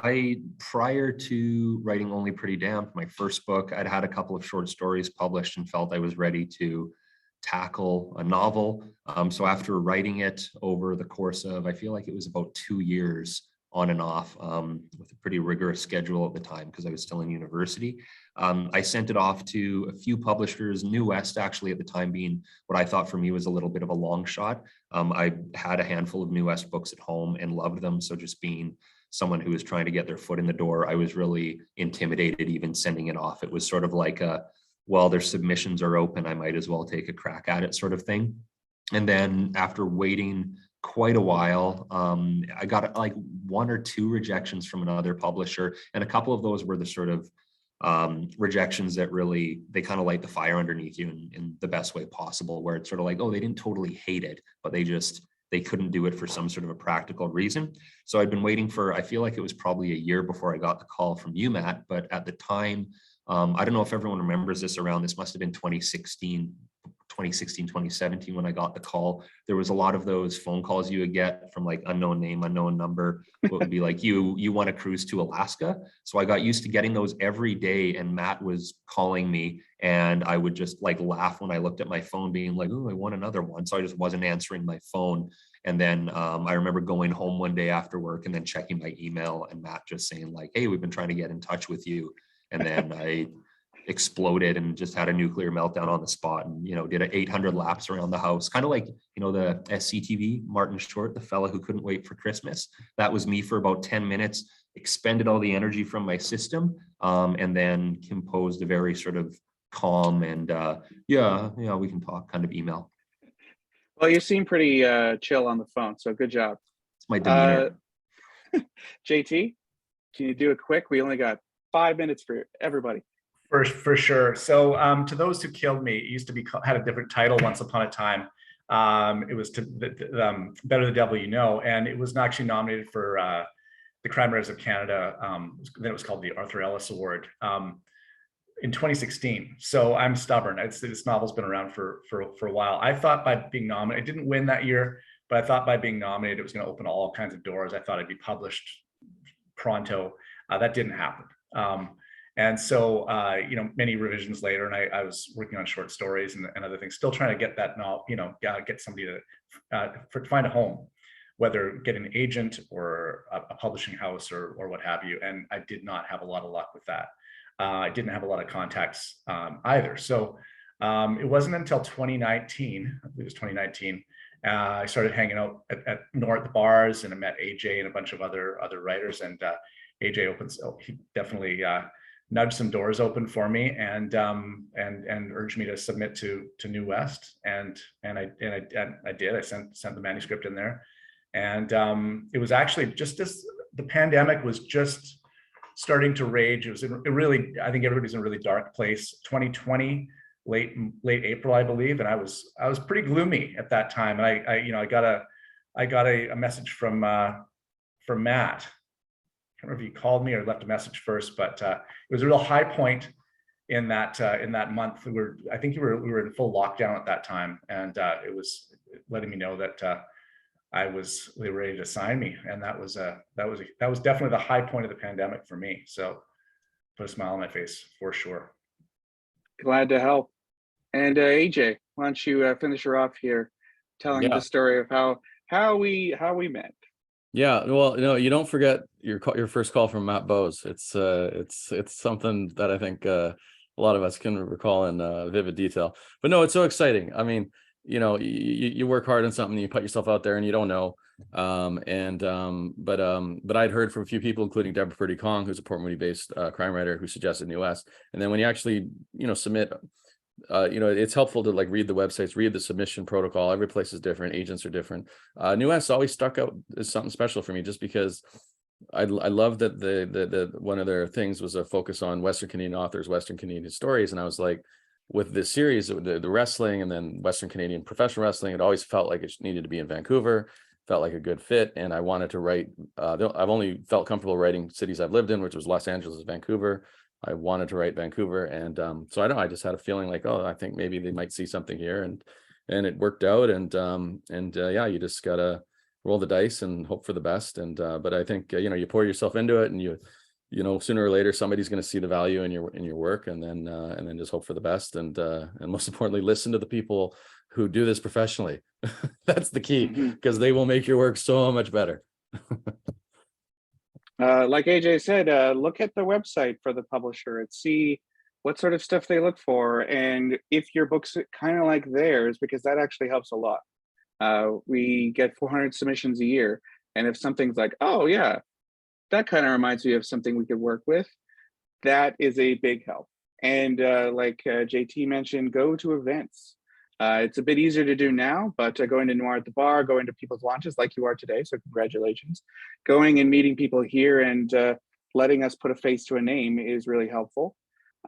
prior to writing Only Pretty Damned, my first book, I'd had a couple of short stories published and felt I was ready to tackle a novel. So after writing it over the course of, I feel like it was about 2 years on and off, with a pretty rigorous schedule at the time because I was still in university, I sent it off to a few publishers, New West actually at the time being what I thought for me was a little bit of a long shot. I had a handful of New West books at home and loved them. So just being someone who was trying to get their foot in the door, I was really intimidated even sending it off. It was sort of like well, their submissions are open, I might as well take a crack at it sort of thing. And then after waiting quite a while, I got like 1 or 2 rejections from another publisher, and a couple of those were the sort of rejections that really, they kind of light the fire underneath you in the best way possible, where it's sort of like, oh, they didn't totally hate it, but they couldn't do it for some sort of a practical reason. So I'd been waiting for, I feel like it was probably a year before I got the call from you, Matt, but at the time, I don't know if everyone remembers this must have been 2016, 2017, when I got the call. There was a lot of those phone calls you would get from like unknown name, unknown number. What would be like, you want to cruise to Alaska? So I got used to getting those every day, and Matt was calling me, and I would just like laugh when I looked at my phone being like, oh, I want another one. So I just wasn't answering my phone. And then I remember going home one day after work and then checking my email, and Matt just saying like, hey, we've been trying to get in touch with you. And then I exploded and just had a nuclear meltdown on the spot, and did 800 laps around the house, kind of like the SCTV Martin Short, the fella who couldn't wait for Christmas. That was me for about 10 minutes, expended all the energy from my system, and then composed a very sort of calm and yeah, we can talk kind of email. Well, you seem pretty chill on the phone, so good job. It's my demeanor. JT, can you do it quick? We only got 5 minutes for everybody. For sure. So To Those Who Killed Me, it used to be had a different title once upon a time. It was Better the Devil You Know, and it was actually nominated for the Crime Writers of Canada. Then it was called the Arthur Ellis Award in 2016. So I'm stubborn. This novel's been around for a while. I thought by being nominated, I didn't win that year, but I thought by being nominated, it was going to open all kinds of doors. I thought I'd be published pronto. That didn't happen. And so, many revisions later, and I was working on short stories and other things, still trying to get that, get somebody to find a home, whether get an agent or a publishing house or what have you. And I did not have a lot of luck with that. I didn't have a lot of contacts either. So it wasn't until 2019, I believe it was 2019, I started hanging out at the bars, and I met AJ and a bunch of other writers. And AJ he definitely nudged some doors open for me, and urged me to submit to New West, and I did. I sent the manuscript in there, and it was actually just as the pandemic was just starting to rage. I think everybody's in a really dark place. 2020, late April, I believe, and I was pretty gloomy at that time. And I got a message from Matt. I can't remember if he called me or left a message first, but it was a real high point in that month. I think we were in full lockdown at that time, and it was letting me know that they were ready to sign me, and that was definitely the high point of the pandemic for me. So put a smile on my face for sure. Glad to help. And AJ, why don't you finish her off here, telling the story of how we met. Yeah, well, you don't forget your first call from Matt Bowes. It's something that I think a lot of us can recall in vivid detail. But no, it's so exciting. I mean, you work hard on something, you put yourself out there, and you don't know. But I'd heard from a few people, including Deborah Purdy Kong, who's a Port Moody-based crime writer, who suggested New West. And then when you actually submit, it's helpful to read the websites, read the submission protocol. Every place is different, agents are different. New West always stuck out as something special for me, just because I love that the one of their things was a focus on Western Canadian authors, Western Canadian stories. And I was like, with this series, the wrestling and then Western Canadian professional wrestling, it always felt like it needed to be in Vancouver, felt like a good fit. And I wanted to write, I've only felt comfortable writing cities I've lived in, which was Los Angeles, Vancouver. I wanted to write Vancouver. And so I just had a feeling like, oh, I think maybe they might see something here. And it worked out. And you just gotta roll the dice and hope for the best. And but I think you pour yourself into it, and sooner or later somebody's going to see the value in your work, and then just hope for the best, and most importantly, listen to the people who do this professionally. That's the key, because they will make your work so much better. Like AJ said, look at the website for the publisher and see what sort of stuff they look for, and if your book's kind of like theirs, because that actually helps a lot. We get 400 submissions a year, and if something's like, oh yeah, that kind of reminds me of something we could work with, that is a big help. And like JT mentioned, go to events. It's a bit easier to do now, but going to Noir at the Bar, going to people's launches like you are today, so congratulations. Going and meeting people here and letting us put a face to a name is really helpful.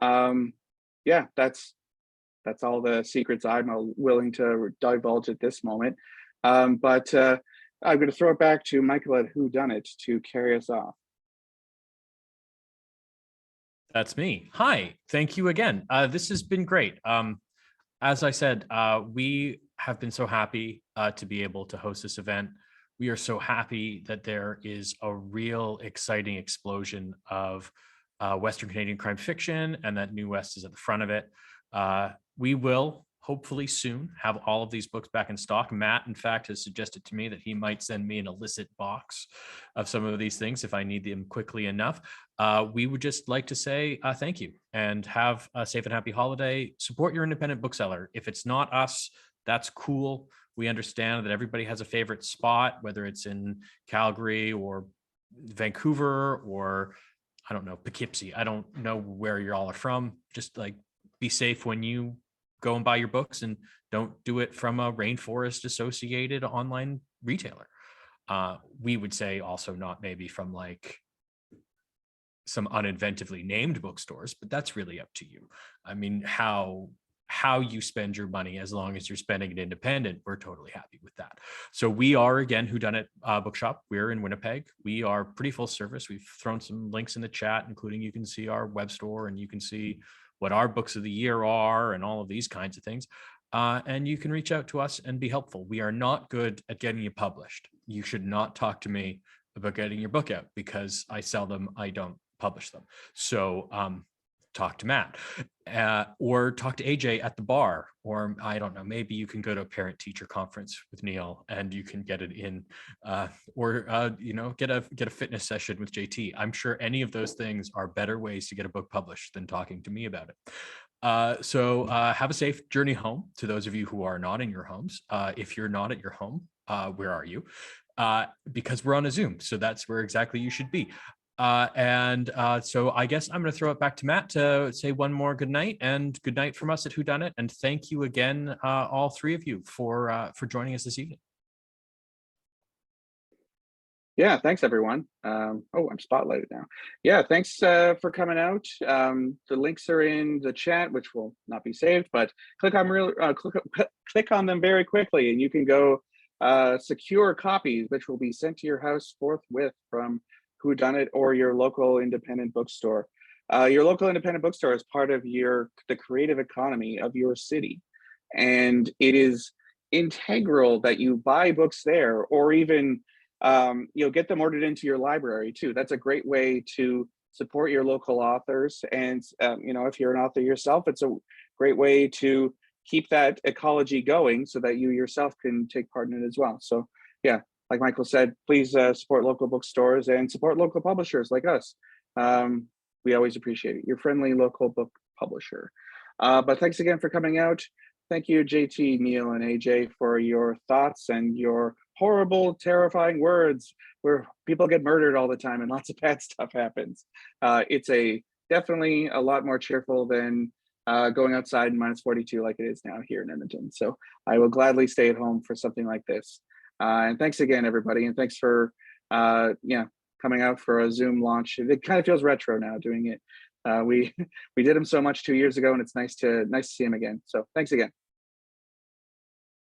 Yeah, that's all the secrets I'm willing to divulge at this moment. But I'm going to throw it back to Michael at Whodunit to carry us off. That's me. Hi, thank you again. This has been great. As I said, we have been so happy to be able to host this event. We are so happy that there is a real exciting explosion of Western Canadian crime fiction, and that New West is at the front of it. We will hopefully soon have all of these books back in stock. Matt, in fact, has suggested to me that he might send me an illicit box of some of these things if I need them quickly enough. We would just like to say thank you, and have a safe and happy holiday. Support your independent bookseller. If it's not us, that's cool. We understand that everybody has a favorite spot, whether it's in Calgary or Vancouver or, I don't know, Poughkeepsie. I don't know where you all are from. Just be safe when you go and buy your books, and don't do it from a Rainforest associated online retailer. We would say also not maybe from some uninventively named bookstores, but that's really up to you. I mean, how you spend your money, as long as you're spending it independent, we're totally happy with that. So we are, again, Whodunit Bookshop. We're in Winnipeg. We are pretty full service. We've thrown some links in the chat, including you can see our web store, and you can see what our books of the year are and all of these kinds of things. And you can reach out to us and be helpful. We are not good at getting you published. You should not talk to me about getting your book out, because I sell them, I don't publish them. So talk to Matt, or talk to AJ at the bar, or I don't know, maybe you can go to a parent teacher conference with Neil and you can get it in, or you know, get a fitness session with JT. I'm sure any of those things are better ways to get a book published than talking to me about it. So have a safe journey home to those of you who are not in your homes. If you're not at your home, where are you? Because we're on a Zoom, so that's where exactly you should be. So I guess I'm going to throw it back to Matt to say one more good night, and good night from us at Whodunit. And thank you again, all three of you, for joining us this evening. Yeah, thanks everyone. Oh, I'm spotlighted now. Yeah, thanks for coming out. The links are in the chat, which will not be saved, but click on them very quickly, and you can go secure copies, which will be sent to your house forthwith from Whodunit or your local independent bookstore. Your local independent bookstore is part of the creative economy of your city, and it is integral that you buy books there, or even get them ordered into your library too. That's a great way to support your local authors, and if you're an author yourself, it's a great way to keep that ecology going so that you yourself can take part in it as well. So yeah, like Michael said, please support local bookstores and support local publishers like us. We always appreciate it. Your friendly local book publisher. But thanks again for coming out. Thank you, JT, Neil, and AJ, for your thoughts and your horrible, terrifying words where people get murdered all the time and lots of bad stuff happens. It's definitely a lot more cheerful than going outside in -42 like it is now here in Edmonton. So I will gladly stay at home for something like this. And thanks again, everybody. And thanks for coming out for a Zoom launch. It kind of feels retro now doing it. We did them so much 2 years ago, and it's nice to see him again. So thanks again.